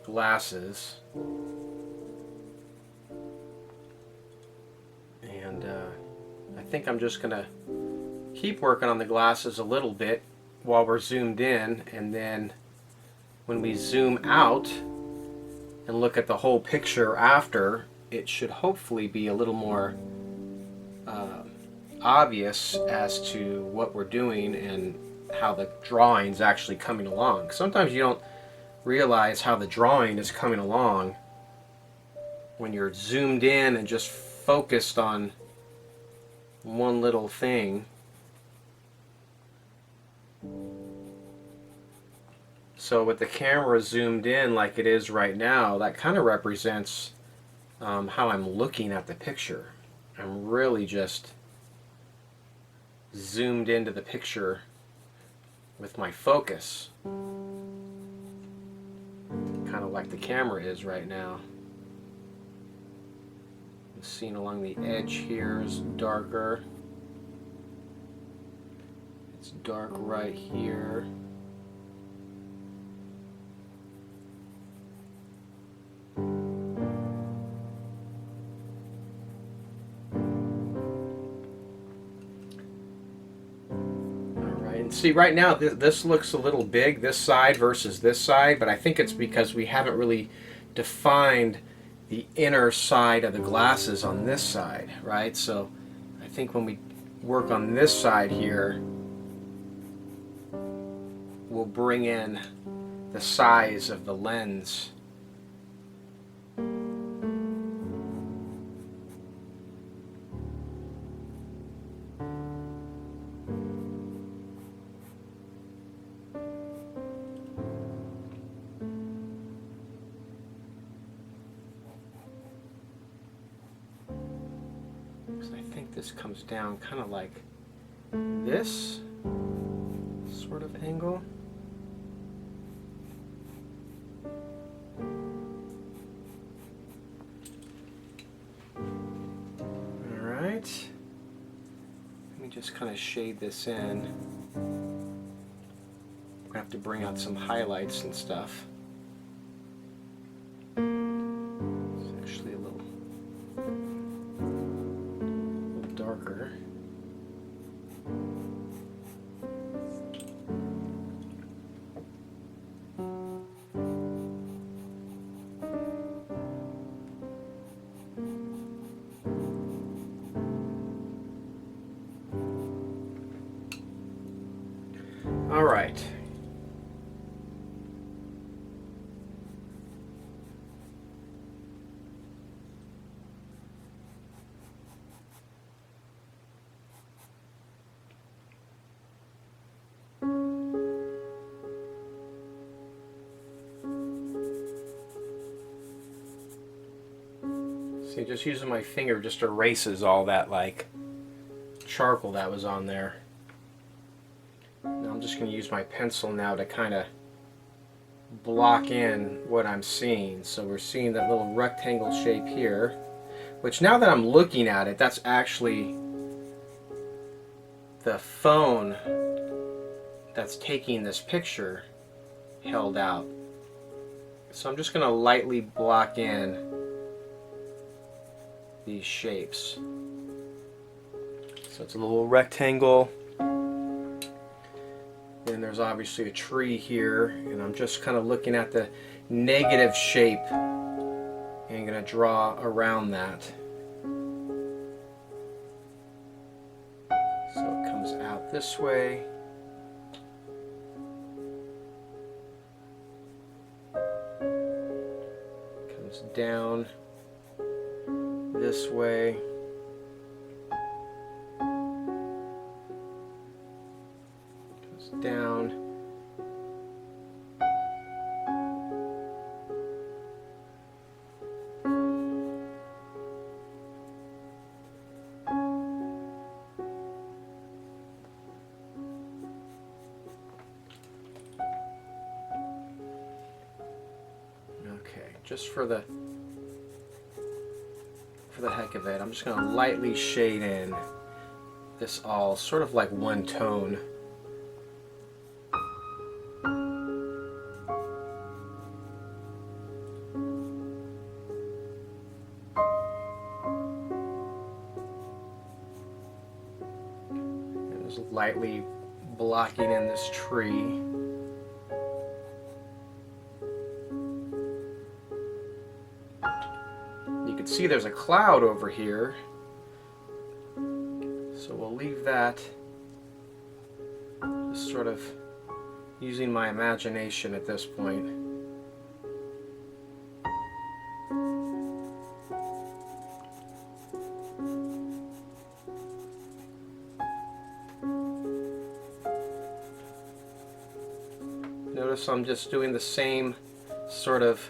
glasses. And I think I'm just going to keep working on the glasses a little bit while we're zoomed in, and then when we zoom out and look at the whole picture after, it should hopefully be a little more obvious as to what we're doing and how the drawing's actually coming along. Sometimes you don't realize how the drawing is coming along when you're zoomed in and just focused on one little thing. So with the camera zoomed in like it is right now, that kind of represents how I'm looking at the picture. I'm really just zoomed into the picture with my focus, kind of like the camera is right now. The scene along the edge here is darker. It's dark right here. See, right now this looks a little big, this side versus this side, but I think it's because we haven't really defined the inner side of the glasses on this side, right? So I think when we work on this side here, we'll bring in the size of the lens. I think this comes down kind of like this sort of angle. Alright, let me just kind of shade this in. I have to bring out some highlights and stuff. Darker. All right. See, just using my finger just erases all that like charcoal that was on there. Now I'm just going to use my pencil now to kind of block in what I'm seeing. So we're seeing that little rectangle shape here, which now that I'm looking at it, that's actually the phone that's taking this picture held out. So I'm just going to lightly block in these shapes. So it's a little rectangle. Then there's obviously a tree here, and I'm just kind of looking at the negative shape and I'm going to draw around that. So it comes out this way. Comes down this way. Comes down. Okay, just for the heck of it, I'm just going to lightly shade in this all sort of like one tone. And just lightly blocking in this tree. You can see there's a cloud over here, so we'll leave that, just sort of using my imagination at this point. Notice I'm just doing the same sort of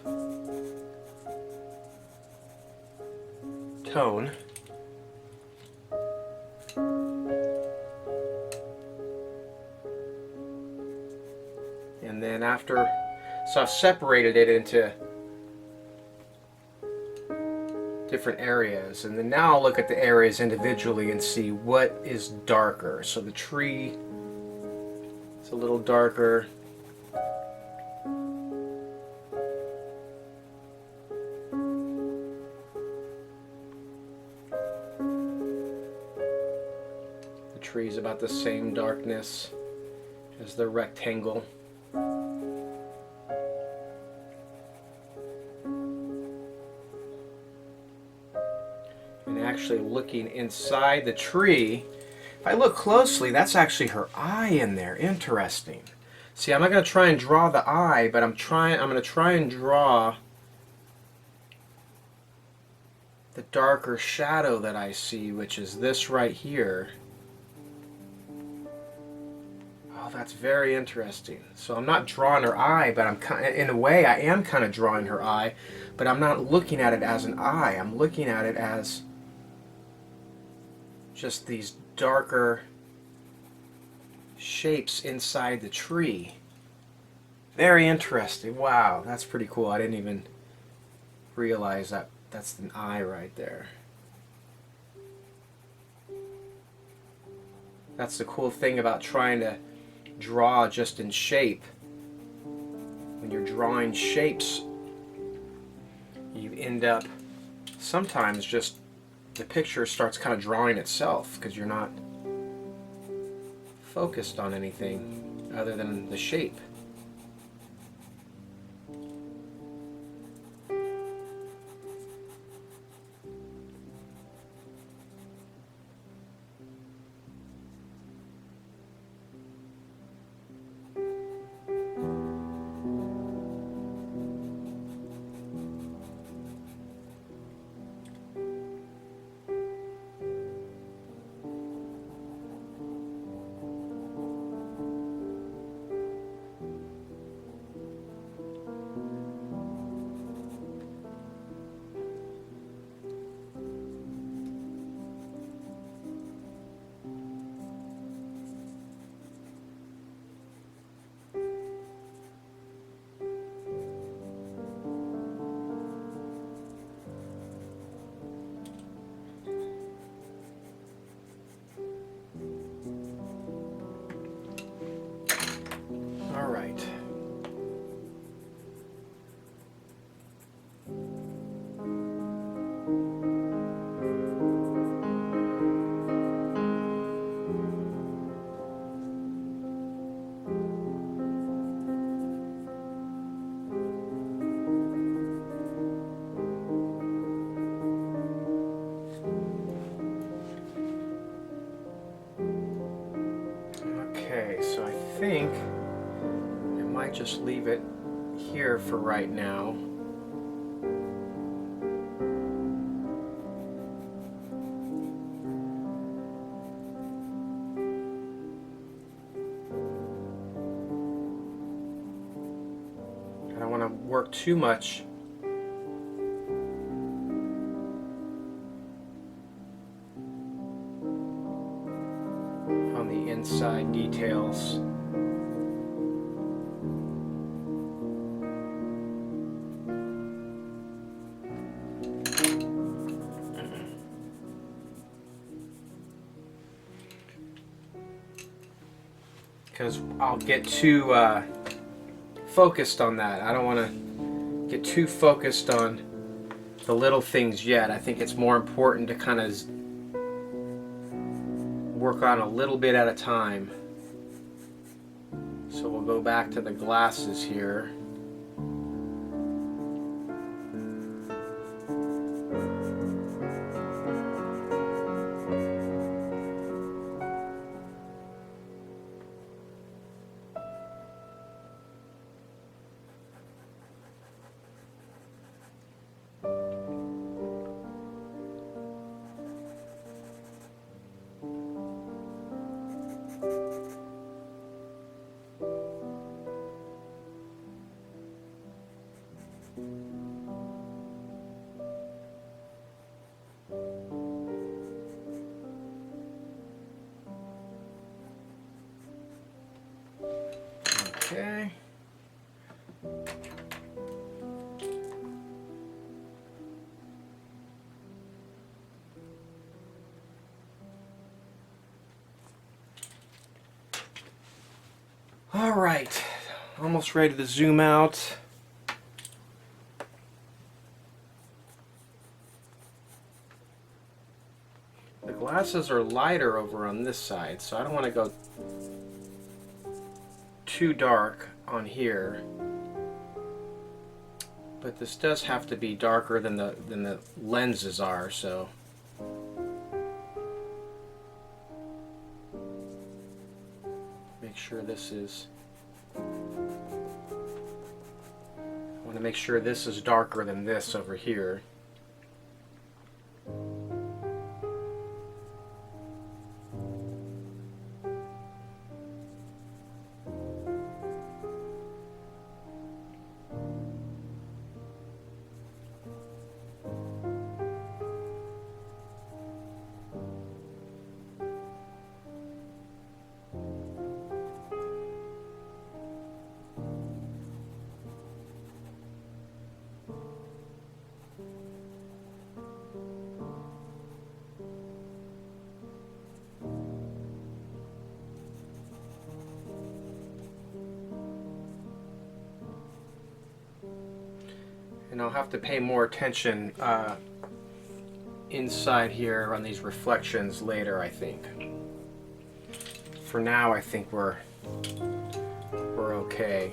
tone. And then after, so I've separated it into different areas, and then now I'll look at the areas individually and see what is darker. So the tree is a little darker. Tree is about the same darkness as the rectangle. And actually looking inside the tree, if I look closely, that's actually her eye in there. Interesting. See, I'm not going to try and draw the eye, but I'm going to try and draw the darker shadow that I see, which is this right here. That's very interesting. So I'm not drawing her eye, but I'm kind of, in a way, I am kind of drawing her eye, but I'm not looking at it as an eye. I'm looking at it as just these darker shapes inside the tree. Very interesting. Wow, that's pretty cool. I didn't even realize that that's an eye right there. That's the cool thing about trying to draw just in shape. When you're drawing shapes, you end up sometimes just the picture starts kind of drawing itself because you're not focused on anything other than the shape. All right. Okay, so I think I might just leave it here for right now. I don't want to work too much on the inside details. because I'll get too focused on that. I don't want to get too focused on the little things yet. I think it's more important to kind of work on a little bit at a time. So we'll go back to the glasses here. Okay. All right, almost ready to zoom out. The glasses are lighter over on this side, so I don't want to go too dark on here, but this does have to be darker than the lenses are, so make sure this is, I want to make sure this is darker than this over here. And I'll have to pay more attention inside here on these reflections later, I think. For now, I think we're okay.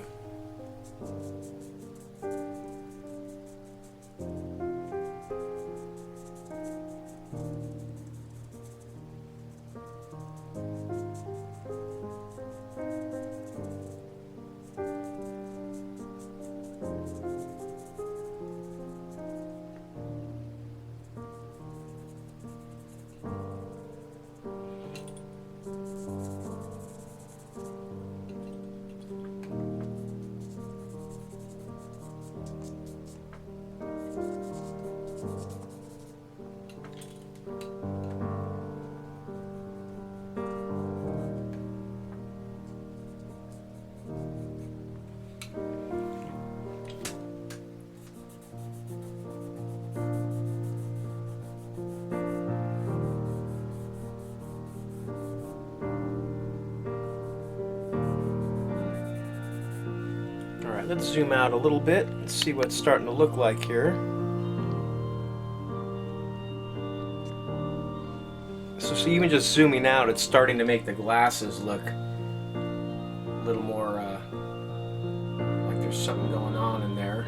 Let's zoom out a little bit and see what it's starting to look like here. So even just zooming out, it's starting to make the glasses look a little more like there's something going on in there.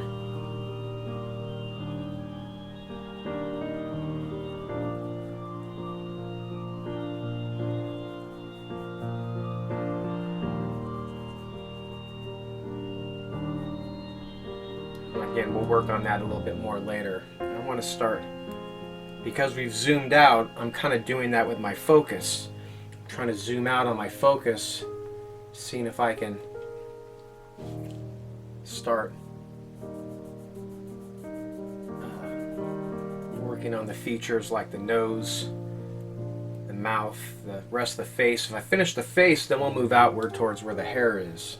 Again, we'll work on that a little bit more later. I want to start, because we've zoomed out, I'm kind of doing that with my focus. I'm trying to zoom out on my focus, seeing if I can start working on the features like the nose, the mouth, the rest of the face. If I finish the face, then we'll move outward towards where the hair is.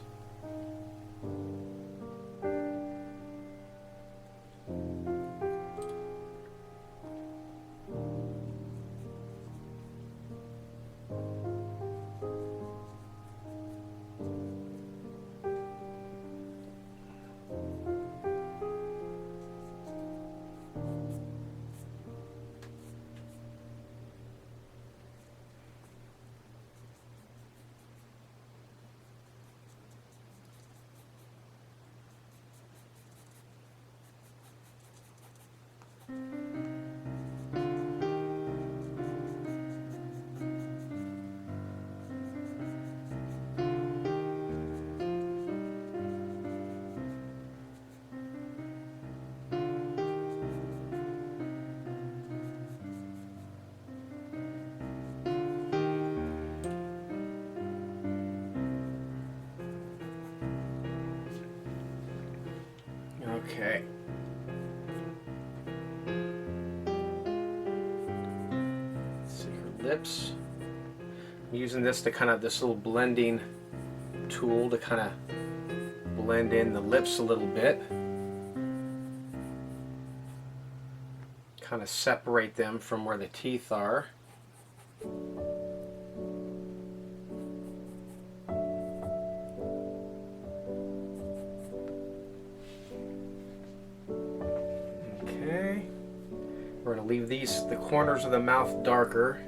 Okay. Let's see her lips. I'm using this to this little blending tool to kind of blend in the lips a little bit. Kind of separate them from where the teeth are. Okay. We're going to leave the corners of the mouth darker.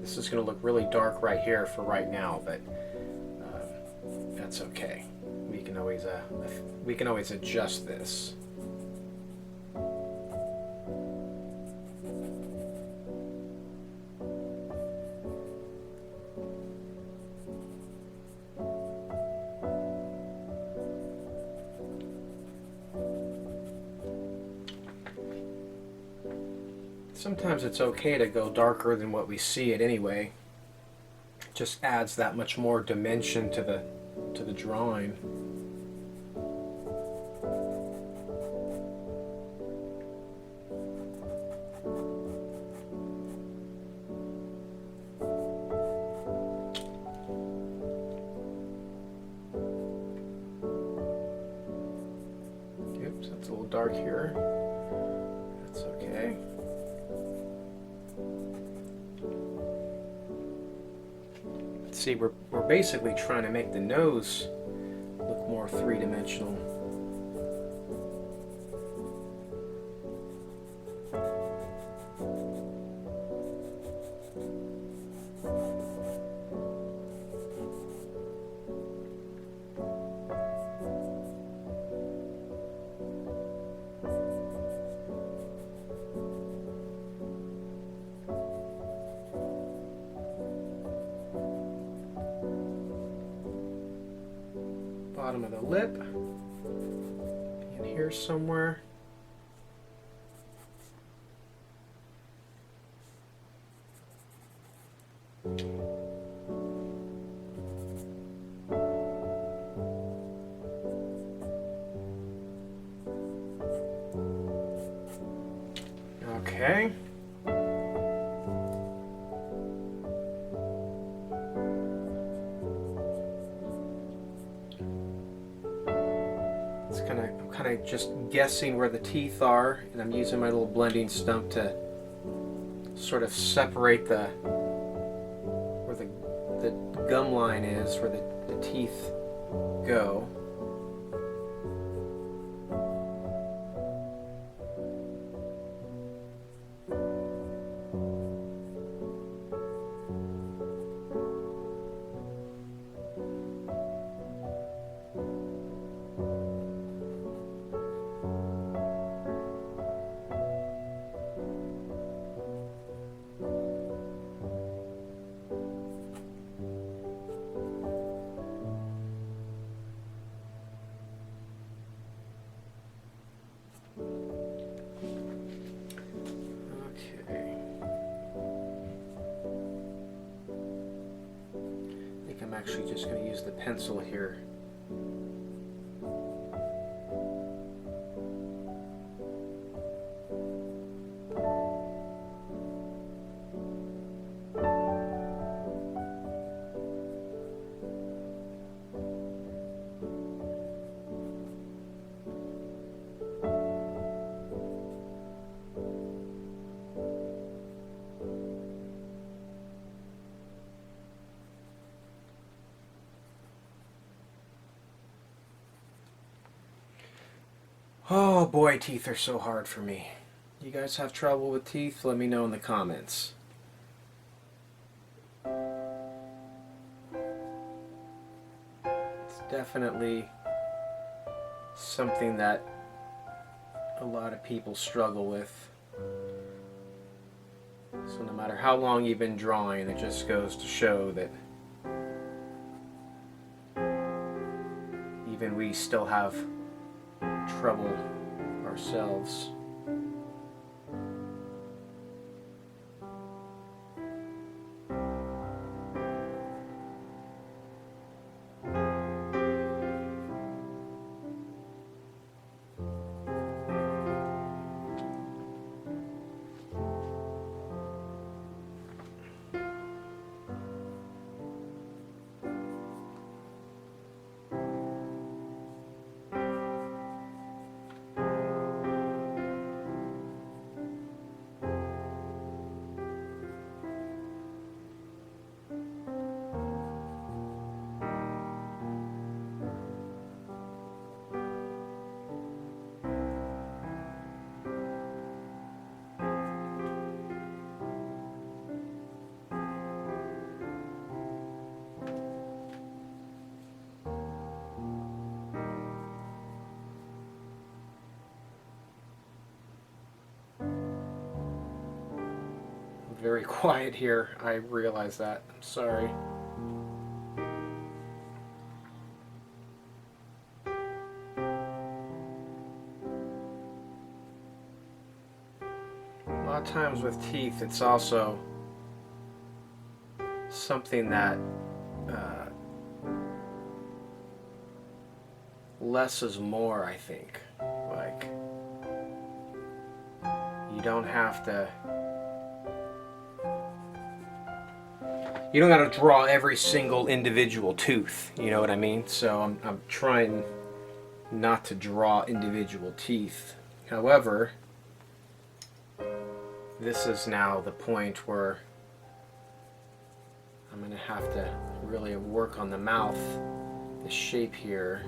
This is going to look really dark right here for right now, but that's okay. We can always adjust this. Sometimes it's okay to go darker than what we see it anyway. It just adds that much more dimension to the drawing. Oops, that's a little dark here. That's okay. See, we're basically trying to make the nose look more three-dimensional. Bottom of the lip, in here somewhere. Okay. I'm kind of just guessing where the teeth are, and I'm using my little blending stump to sort of separate where the gum line is, where the teeth go. I'm actually just going to use the pencil here. Oh boy, teeth are so hard for me. You guys have trouble with teeth? Let me know in the comments. It's definitely something that a lot of people struggle with. So no matter how long you've been drawing, it just goes to show that even we still have trouble ourselves. Very quiet here. I realize that. I'm sorry. A lot of times with teeth, it's also something that less is more, I think. Like, you don't have to. You don't got to draw every single individual tooth, you know what I mean? So I'm trying not to draw individual teeth. However, this is now the point where I'm going to have to really work on the mouth, the shape here.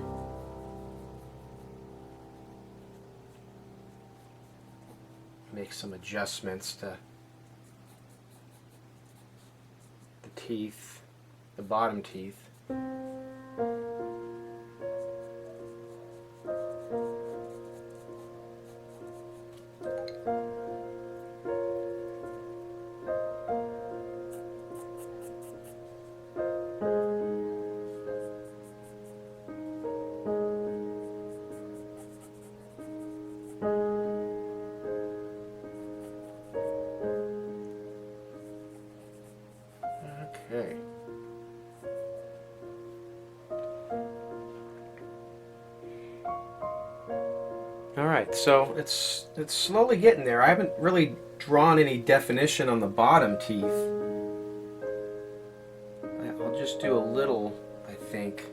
Make some adjustments to teeth, the bottom teeth. Okay. All right, so it's slowly getting there. I haven't really drawn any definition on the bottom teeth. I'll just do a little, I think.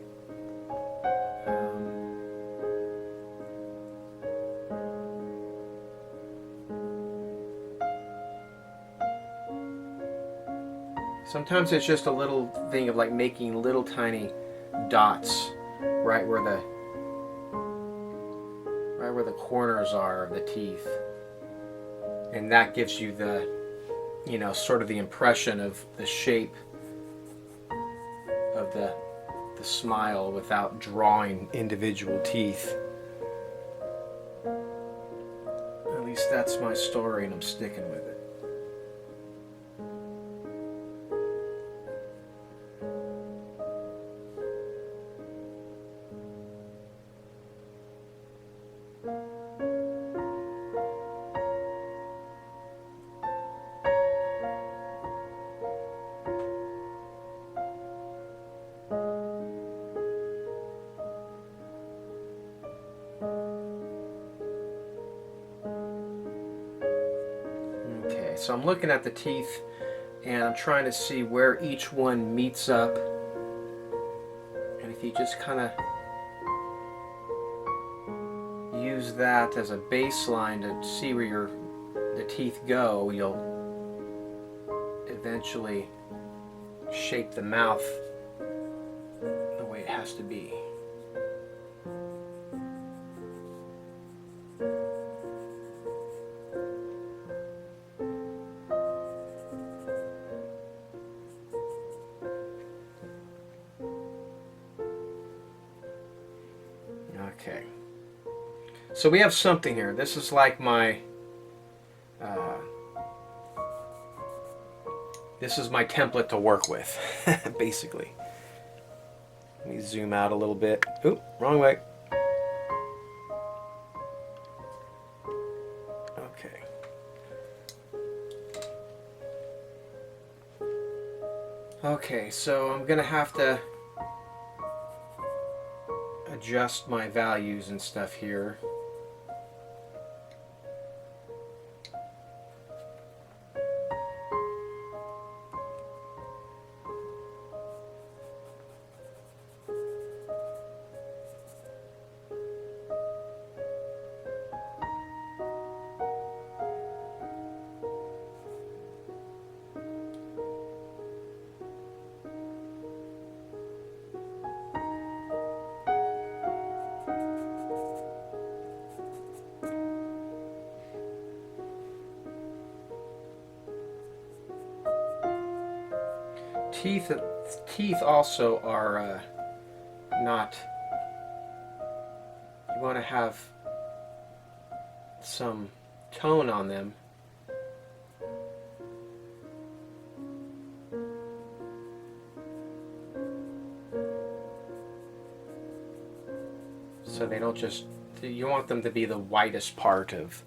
Sometimes it's just a little thing of like making little tiny dots right where the corners are of the teeth, and that gives you the, you know, sort of the impression of the shape of the smile without drawing individual teeth. At least that's my story, and I'm sticking with it. So I'm looking at the teeth and I'm trying to see where each one meets up, and if you just kind of use that as a baseline to see where the teeth go, you'll eventually shape the mouth the way it has to be. Okay. So we have something here. This is like my this is my template to work with, basically. Let me zoom out a little bit. Oop, wrong way. Okay. Okay, so I'm gonna have to adjust my values and stuff here. Teeth also are not. You want to have some tone on them. So they don't just. You want them to be the whitest part of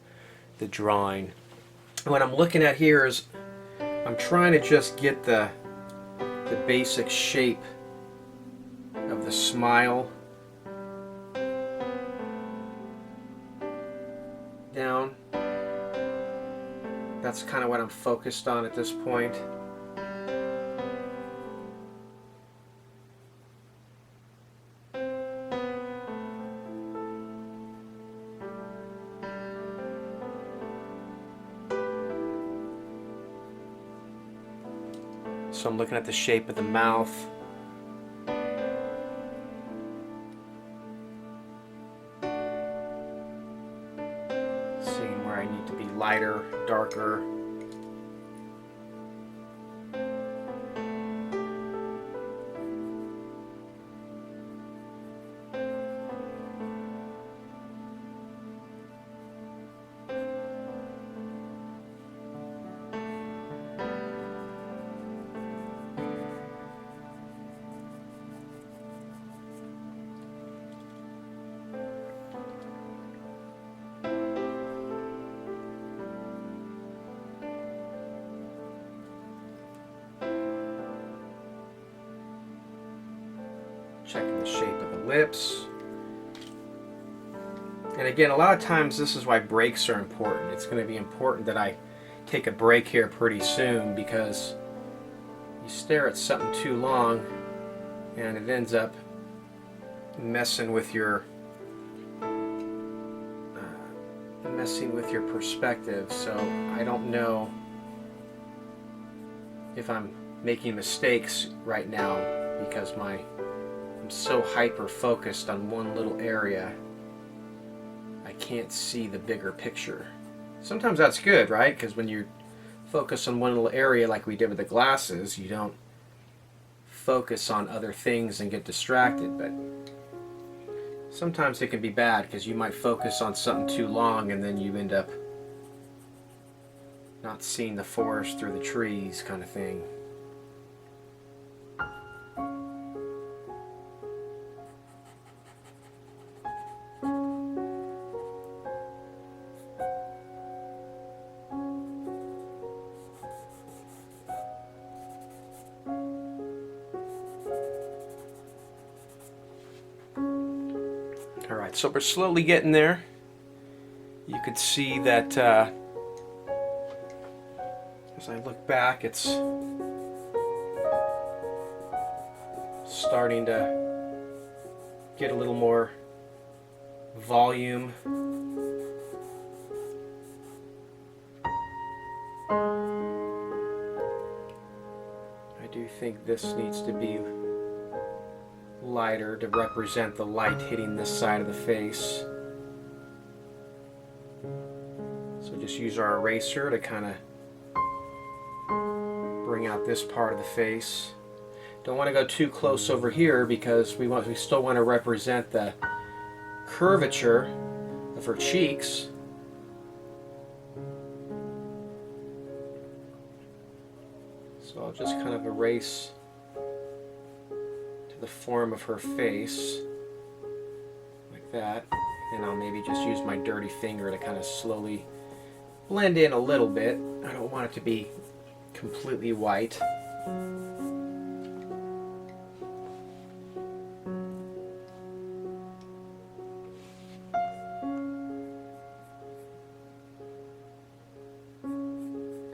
the drawing. What I'm looking at here is I'm trying to just get the basic shape of the smile down. That's kind of what I'm focused on at this point. So I'm looking at the shape of the mouth. Seeing where I need to be lighter, darker. Checking the shape of the lips. And again, a lot of times this is why breaks are important. It's going to be important that I take a break here pretty soon, because you stare at something too long and it ends up messing with your perspective. So I don't know if I'm making mistakes right now because I'm so hyper focused on one little area, I can't see the bigger picture. Sometimes that's good, right? Because when you focus on one little area like we did with the glasses, you don't focus on other things and get distracted. But sometimes it can be bad because you might focus on something too long and then you end up not seeing the forest through the trees, kind of thing. Alright, so we're slowly getting there. You could see that as I look back, it's starting to get a little more volume. I do think this needs to be lighter to represent the light hitting this side of the face. So just use our eraser to kind of bring out this part of the face. Don't want to go too close over here because we still want to represent the curvature of her cheeks. So I'll just kind of erase to the form of her face, like that. And I'll maybe just use my dirty finger to kind of slowly blend in a little bit. I don't want it to be completely white.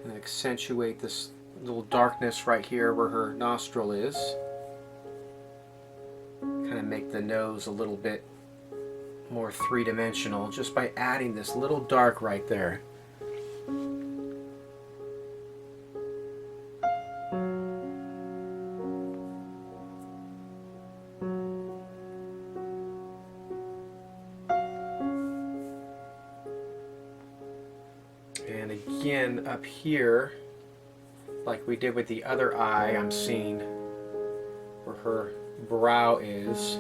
And accentuate this little darkness right here where her nostril is. Kind of make the nose a little bit more three-dimensional just by adding this little dark right there. And again, up here, like we did with the other eye, I'm seeing where her brow is.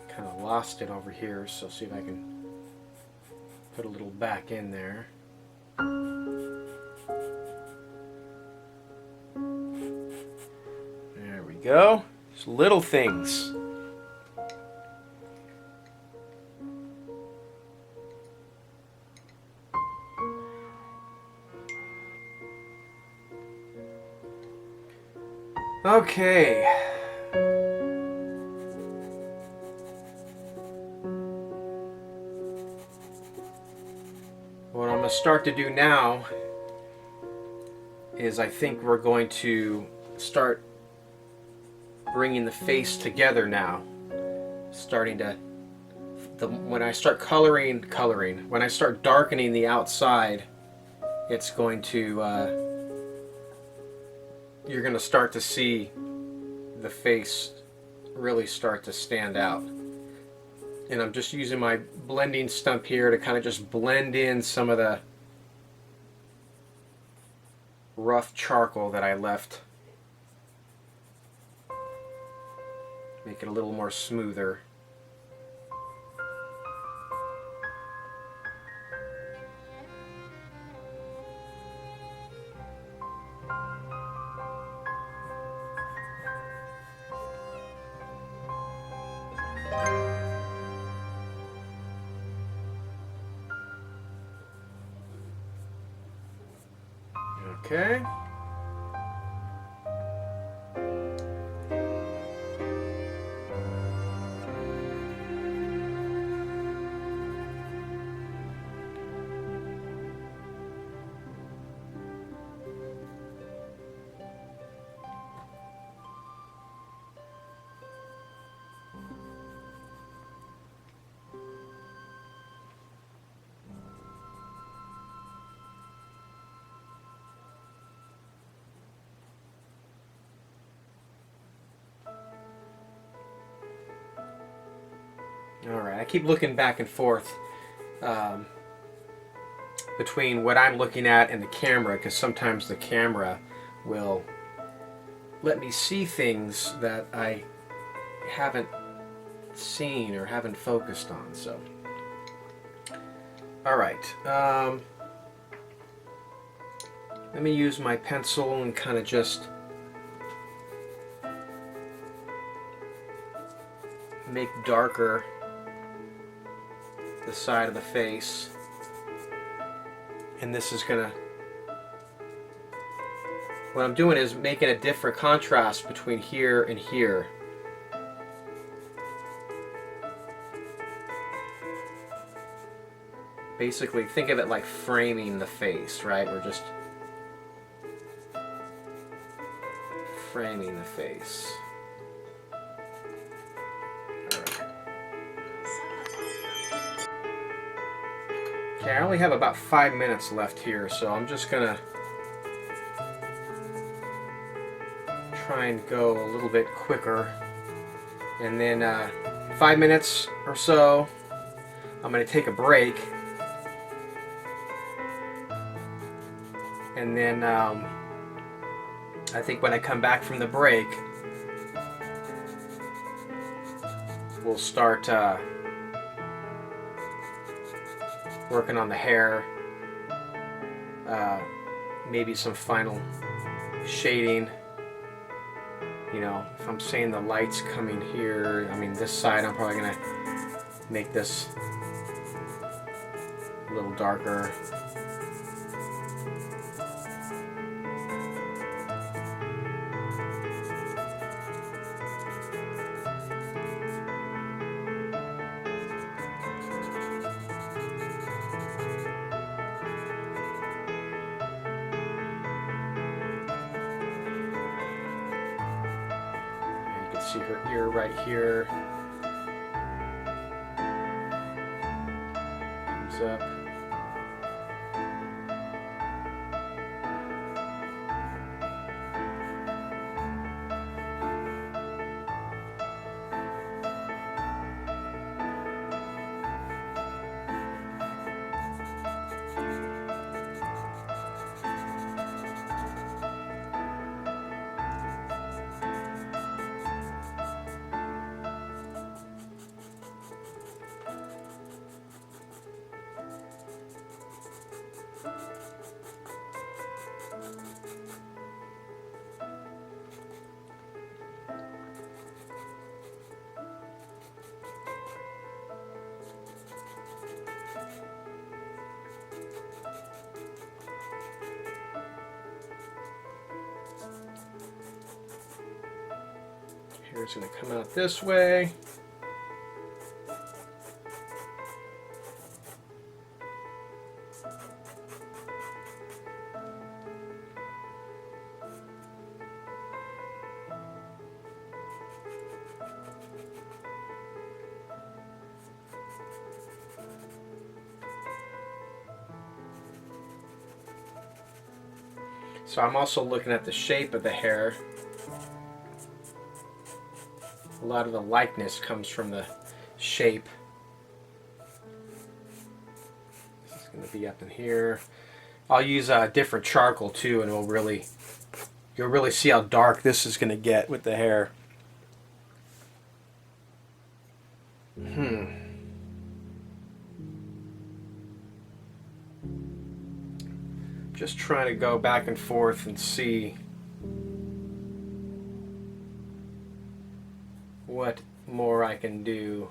Kind of lost it over here, so see if I can put a little back in there. There we go. Just little things. Okay. What I'm going to start to do now is I think we're going to start bringing the face together now. Starting to, when I start coloring, when I start darkening the outside, it's going to, you're going to start to see the face really start to stand out. And I'm just using my blending stump here to kind of just blend in some of the rough charcoal that I left. Make it a little more smoother. Okay. Alright, I keep looking back and forth between what I'm looking at and the camera, because sometimes the camera will let me see things that I haven't seen or haven't focused on. So, alright, let me use my pencil and kind of just make darker the side of the face, and this is gonna, what I'm doing is making a different contrast between here and here. Basically, think of it like framing the face, right? We're just framing the face. Okay, I only have about 5 minutes left here, so I'm just gonna try and go a little bit quicker. And then 5 minutes or so, I'm gonna take a break. And then I think when I come back from the break, we'll start working on the hair, maybe some final shading. You know, if I'm seeing the lights coming here, I mean this side, I'm probably gonna make this a little darker. See her ear right here. Comes up. Hair's going to come out this way. So I'm also looking at the shape of the hair. A lot of the likeness comes from the shape. This is going to be up in here. I'll use a different charcoal too, and you'll really see how dark this is going to get with the hair. Just trying to go back and forth and see what more I can do.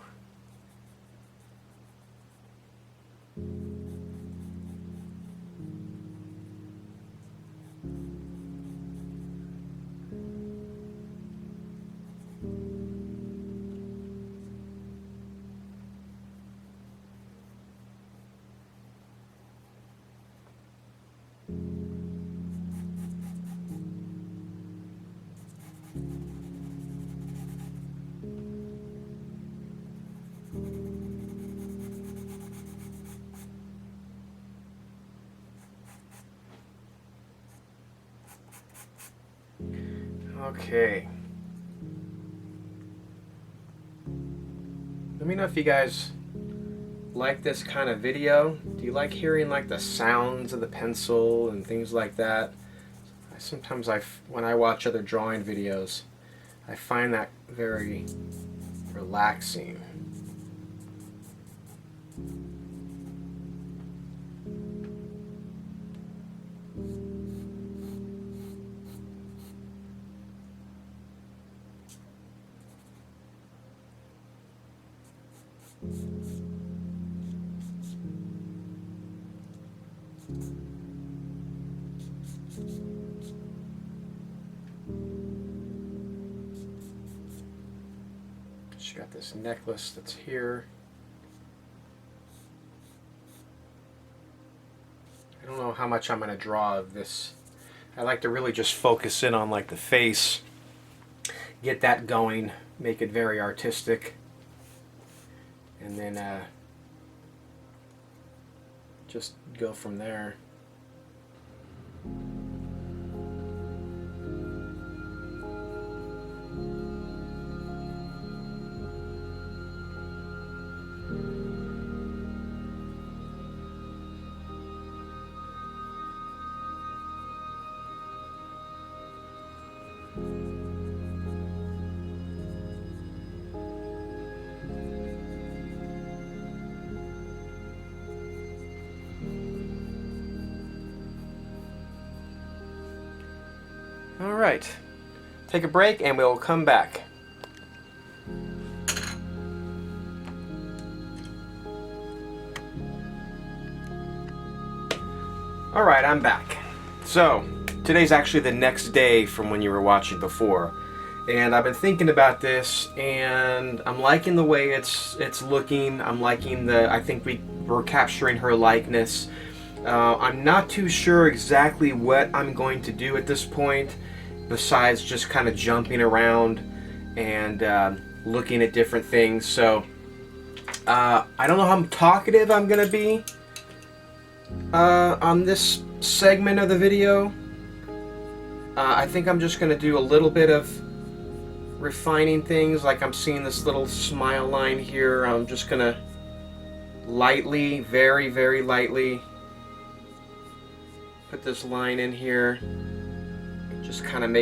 Okay. Let me know if you guys like this kind of video. Do you like hearing like the sounds of the pencil and things like that? Sometimes when I watch other drawing videos, I find that very relaxing. She got this necklace that's here. I don't know how much I'm going to draw of this. I like to really just focus in on like the face, get that going, make it very artistic, and then just go from there. All right, take a break and we'll come back. All right, I'm back. So today's actually the next day from when you were watching before, and I've been thinking about this, and I'm liking the way it's looking. I'm liking the. I think we're capturing her likeness. I'm not too sure exactly what I'm going to do at this point, besides just kind of jumping around and looking at different things. So I don't know how talkative I'm gonna be on this segment of the video. I think I'm just gonna do a little bit of refining things. Like I'm seeing this little smile line here. I'm just gonna lightly, very, very lightly put this line in here. Just kind of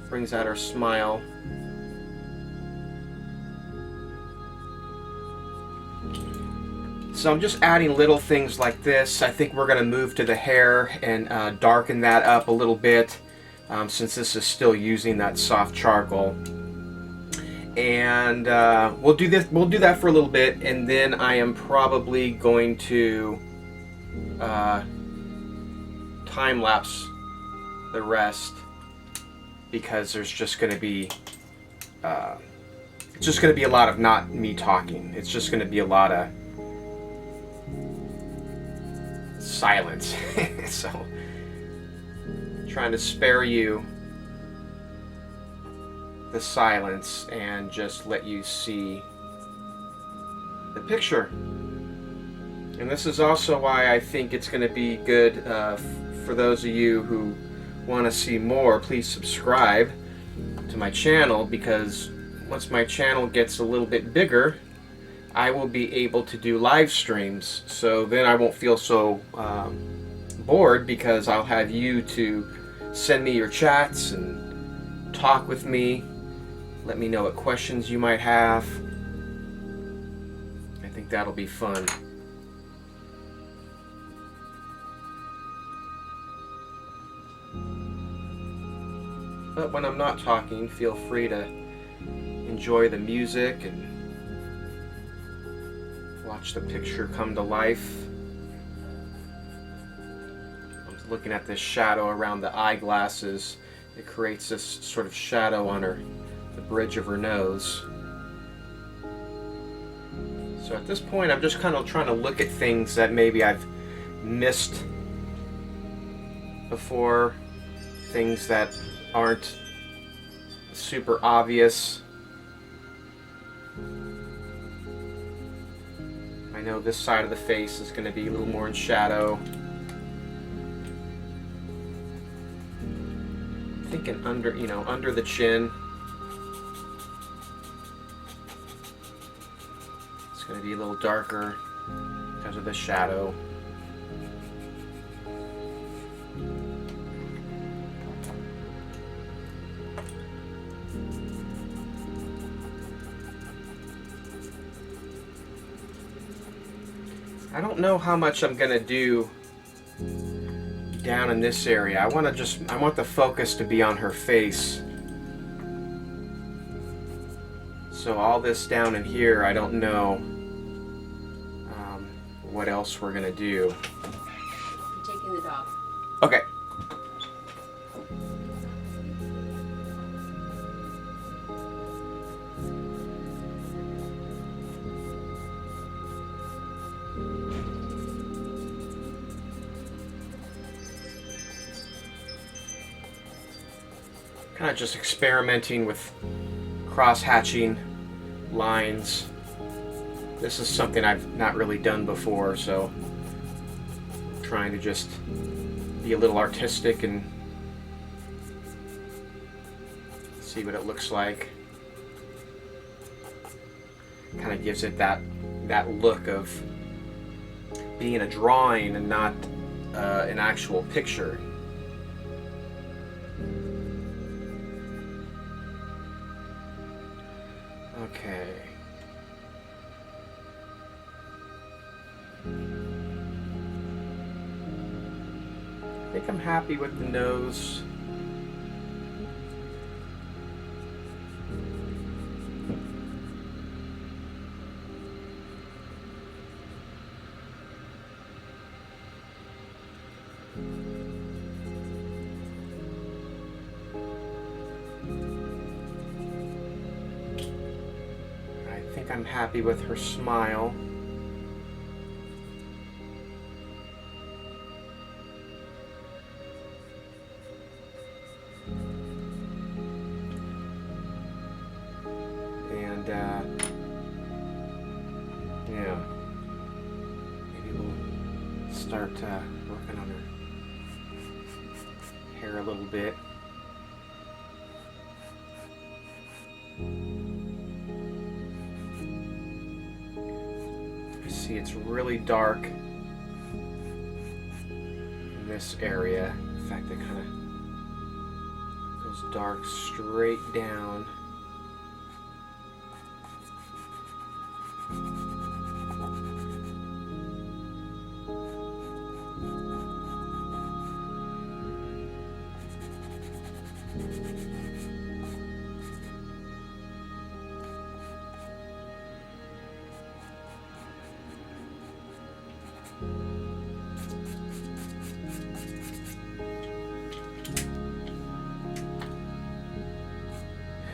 brings out her smile. So I'm just adding little things like this. I think we're going to move to the hair and darken that up a little bit, since this is still using that soft charcoal. And we'll do that for a little bit, and then I am probably going to time lapse the rest, because there's just going to be it's just going to be a lot of not me talking. It's just going to be a lot of silence. So trying to spare you the silence and just let you see the picture. And this is also why I think it's going to be good for those of you who want to see more. Please subscribe to my channel, because once my channel gets a little bit bigger, I will be able to do live streams. So then I won't feel so bored, because I'll have you to send me your chats and talk with me. Let me know what questions you might have. I think that'll be fun. But when I'm not talking, feel free to enjoy the music and watch the picture come to life. I'm looking at this shadow around the eyeglasses. It creates this sort of shadow on the bridge of her nose. So at this point, I'm just kind of trying to look at things that maybe I've missed before, things that aren't super obvious. I know this side of the face is going to be a little more in shadow. Thinking under the chin. It's going to be a little darker because of the shadow. I don't know how much I'm gonna do down in this area. I want the focus to be on her face. So all this down in here, I don't know what else we're gonna do. I'm taking the dog. Okay. Kind of just experimenting with cross-hatching lines. This is something I've not really done before, so trying to just be a little artistic and see what it looks like. Kind of gives it that look of being a drawing and not an actual picture. Okay. I think I'm happy with the nose. I think I'm happy with her smile. And yeah, maybe we'll start working on her hair a little bit. See, it's really dark in this area. In fact, it kind of goes dark straight down.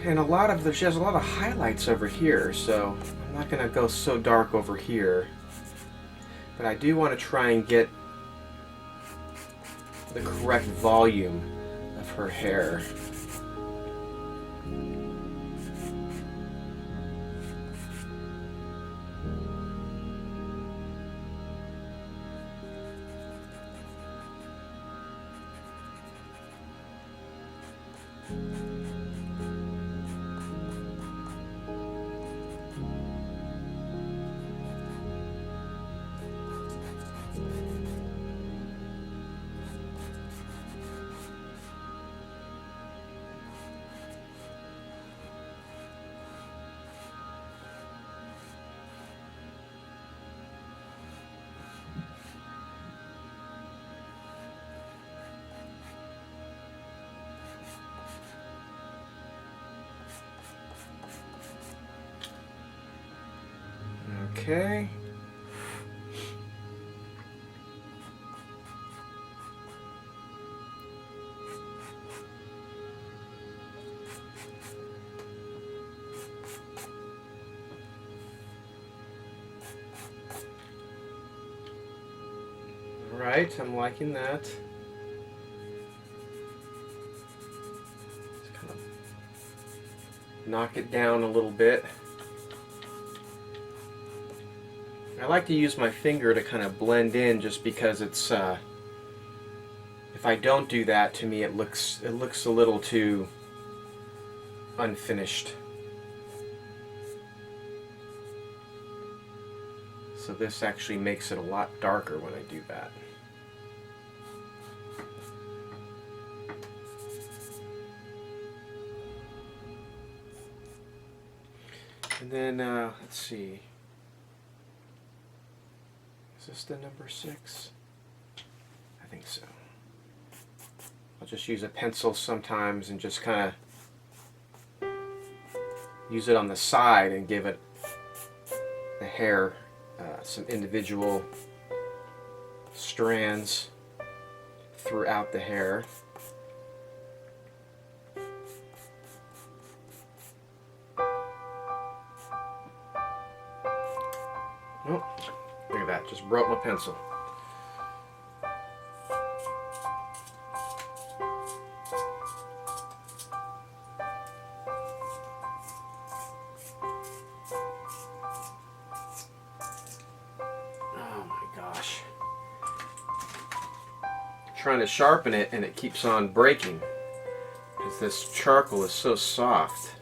And she has a lot of highlights over here, so I'm not going to go so dark over here. But I do want to try and get the correct volume of her hair. Okay. All right, I'm liking that. Just kind of knock it down a little bit. I like to use my finger to kind of blend in, just because it's if I don't do that, to me it looks a little too unfinished. So this actually makes it a lot darker when I do that. And then let's see. Is this the number 6? I think so. I'll just use a pencil sometimes and just kind of use it on the side and give it the hair some individual strands throughout the hair. Oh, look at that, just broke my pencil. Oh my gosh. trying to sharpen it and it keeps on breaking because this charcoal is so soft.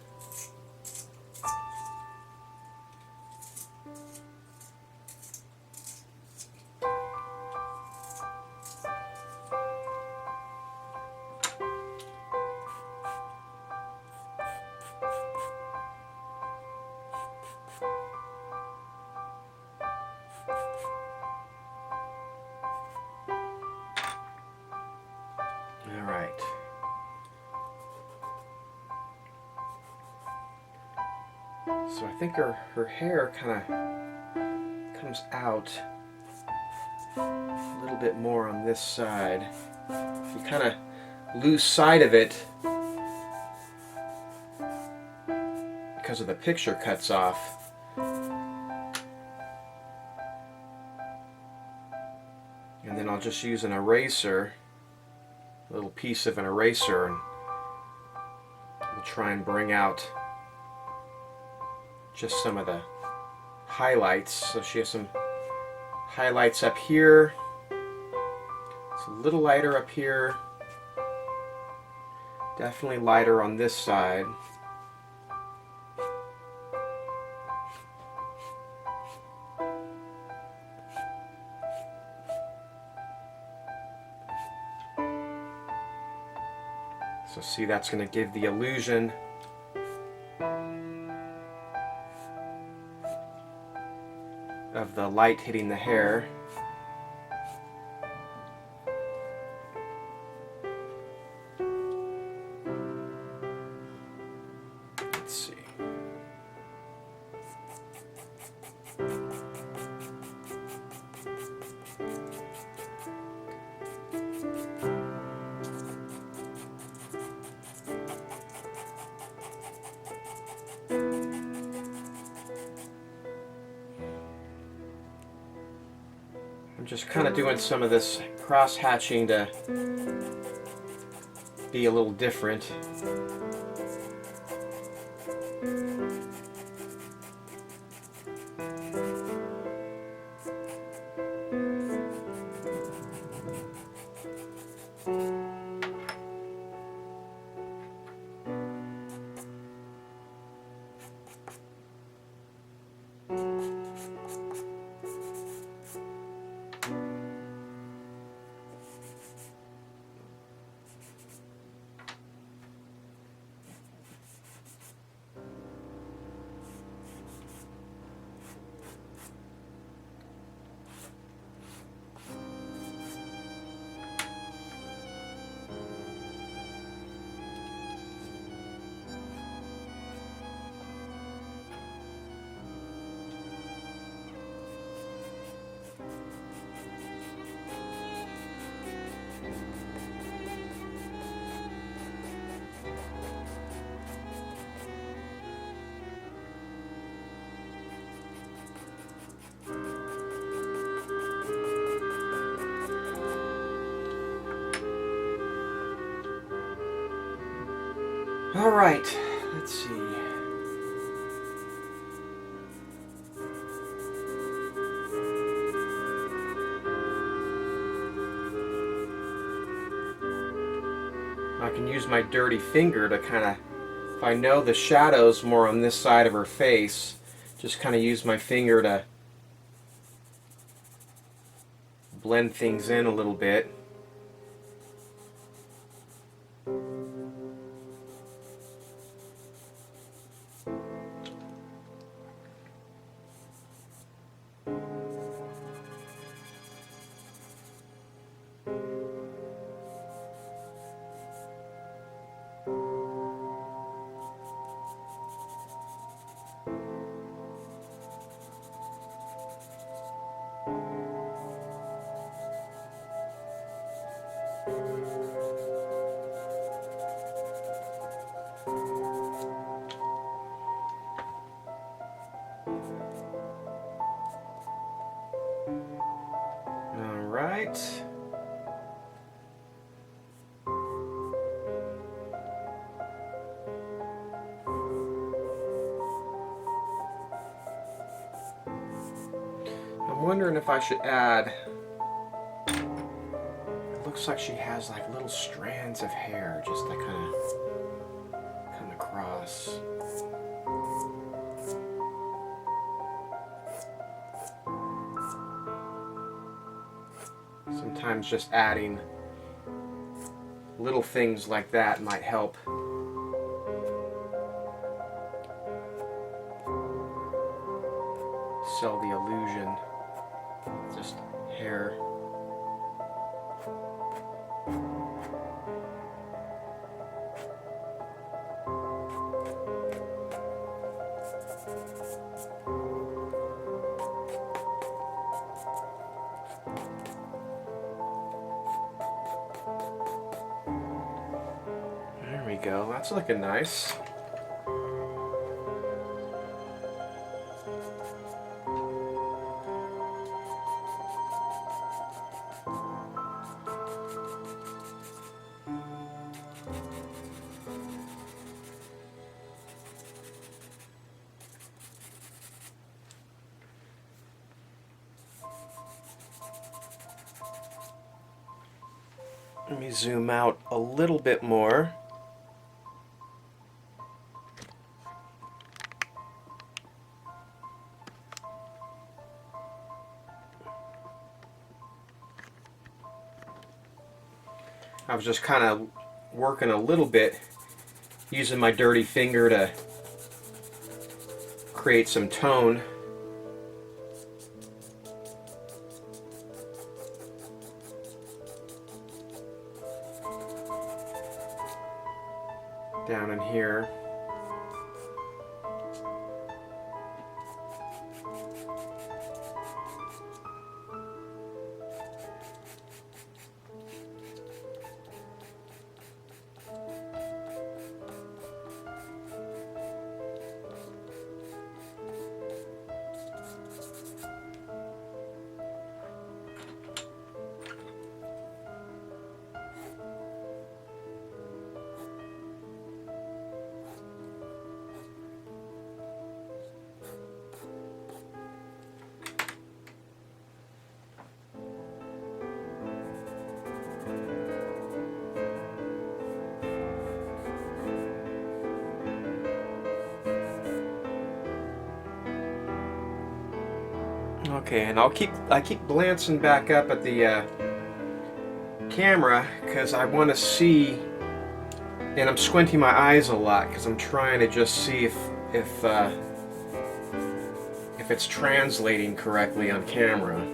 All right. So I think her hair kind of comes out a little bit more on this side. If you kind of lose sight of it because of the picture cuts off. And then I'll just use an eraser, a little piece of an eraser, and we'll try and bring out just some of the highlights. So she has some highlights up here. It's a little lighter up here. Definitely lighter on this side. So see, that's going to give the illusion of the light hitting the hair. Let's see. I'm just kind of doing some of this cross hatching to be a little different. All right, let's see. I can use my dirty finger to kind of, if I know the shadow's more on this side of her face, just kind of use my finger to blend things in a little bit. All right. I'm wondering if I should add, it Looks like she has like little strands of hair just like kind of come across. Sometimes just adding little things like that might help. Sell the illusion. Just hair. There we go. That's looking nice. Let me zoom out a little bit more. I was just kind of working a little bit, using my dirty finger to create some tone. Down in here. Okay, and I keep glancing back up at the camera because I want to see, and I'm squinting my eyes a lot because I'm trying to just see if it's translating correctly on camera.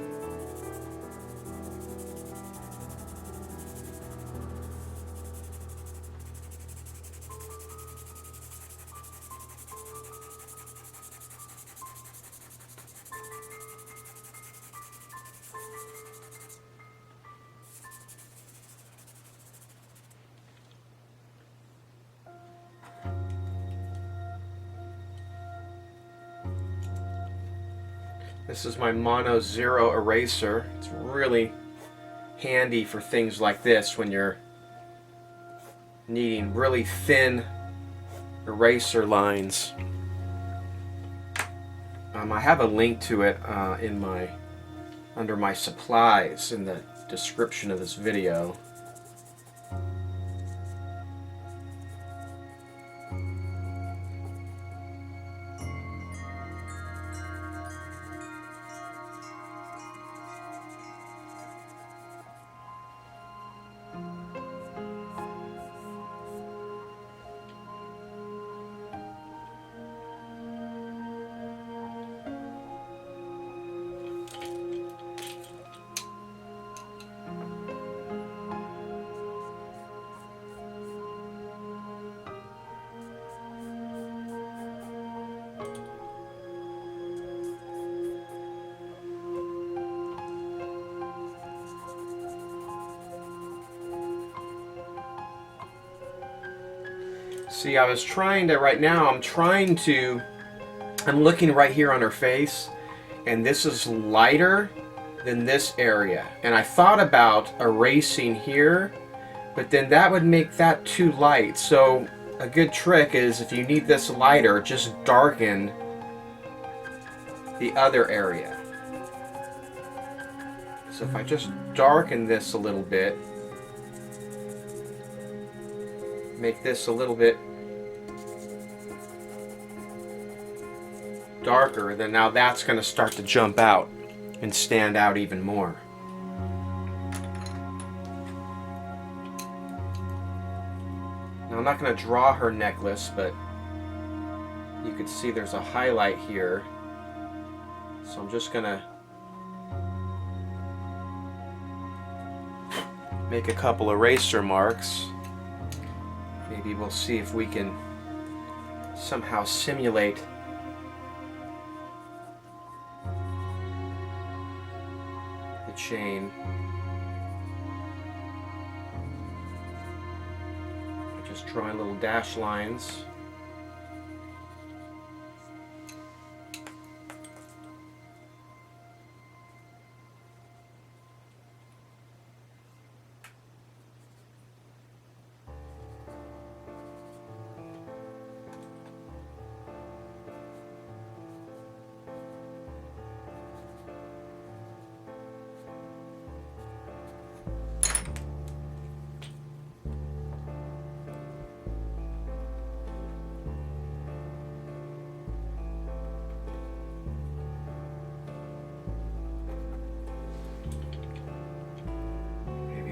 This is my Mono Zero eraser. It's really handy for things like this when you're needing really thin eraser lines. I have a link to it under my supplies in the description of this video. See, I was trying to, right now, I'm looking right here on her face, and this is lighter than this area. And I thought about erasing here, but then that would make that too light. So a good trick is, if you need this lighter, just darken the other area. So if I just darken this a little bit, make this a little bit darker, then now that's going to start to jump out and stand out even more. Now I'm not going to draw her necklace, but you can see there's a highlight here. So I'm just going to make a couple eraser marks. Maybe we'll see if we can somehow simulate the chain. Just drawing little dash lines.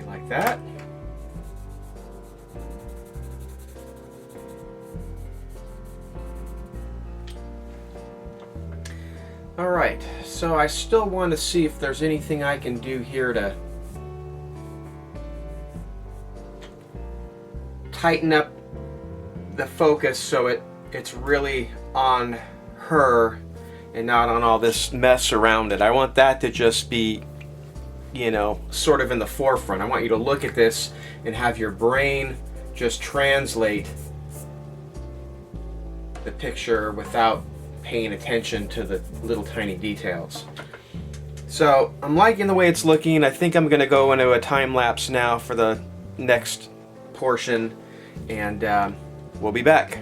Like that. All right, so I still want to see if there's anything I can do here to tighten up the focus so it's really on her and not on all this mess around it. I want that to just be, you know, sort of in the forefront. I want you to look at this and have your brain just translate the picture without paying attention to the little tiny details. So I'm liking the way it's looking. I think I'm gonna go into a time lapse now for the next portion, and we'll be back.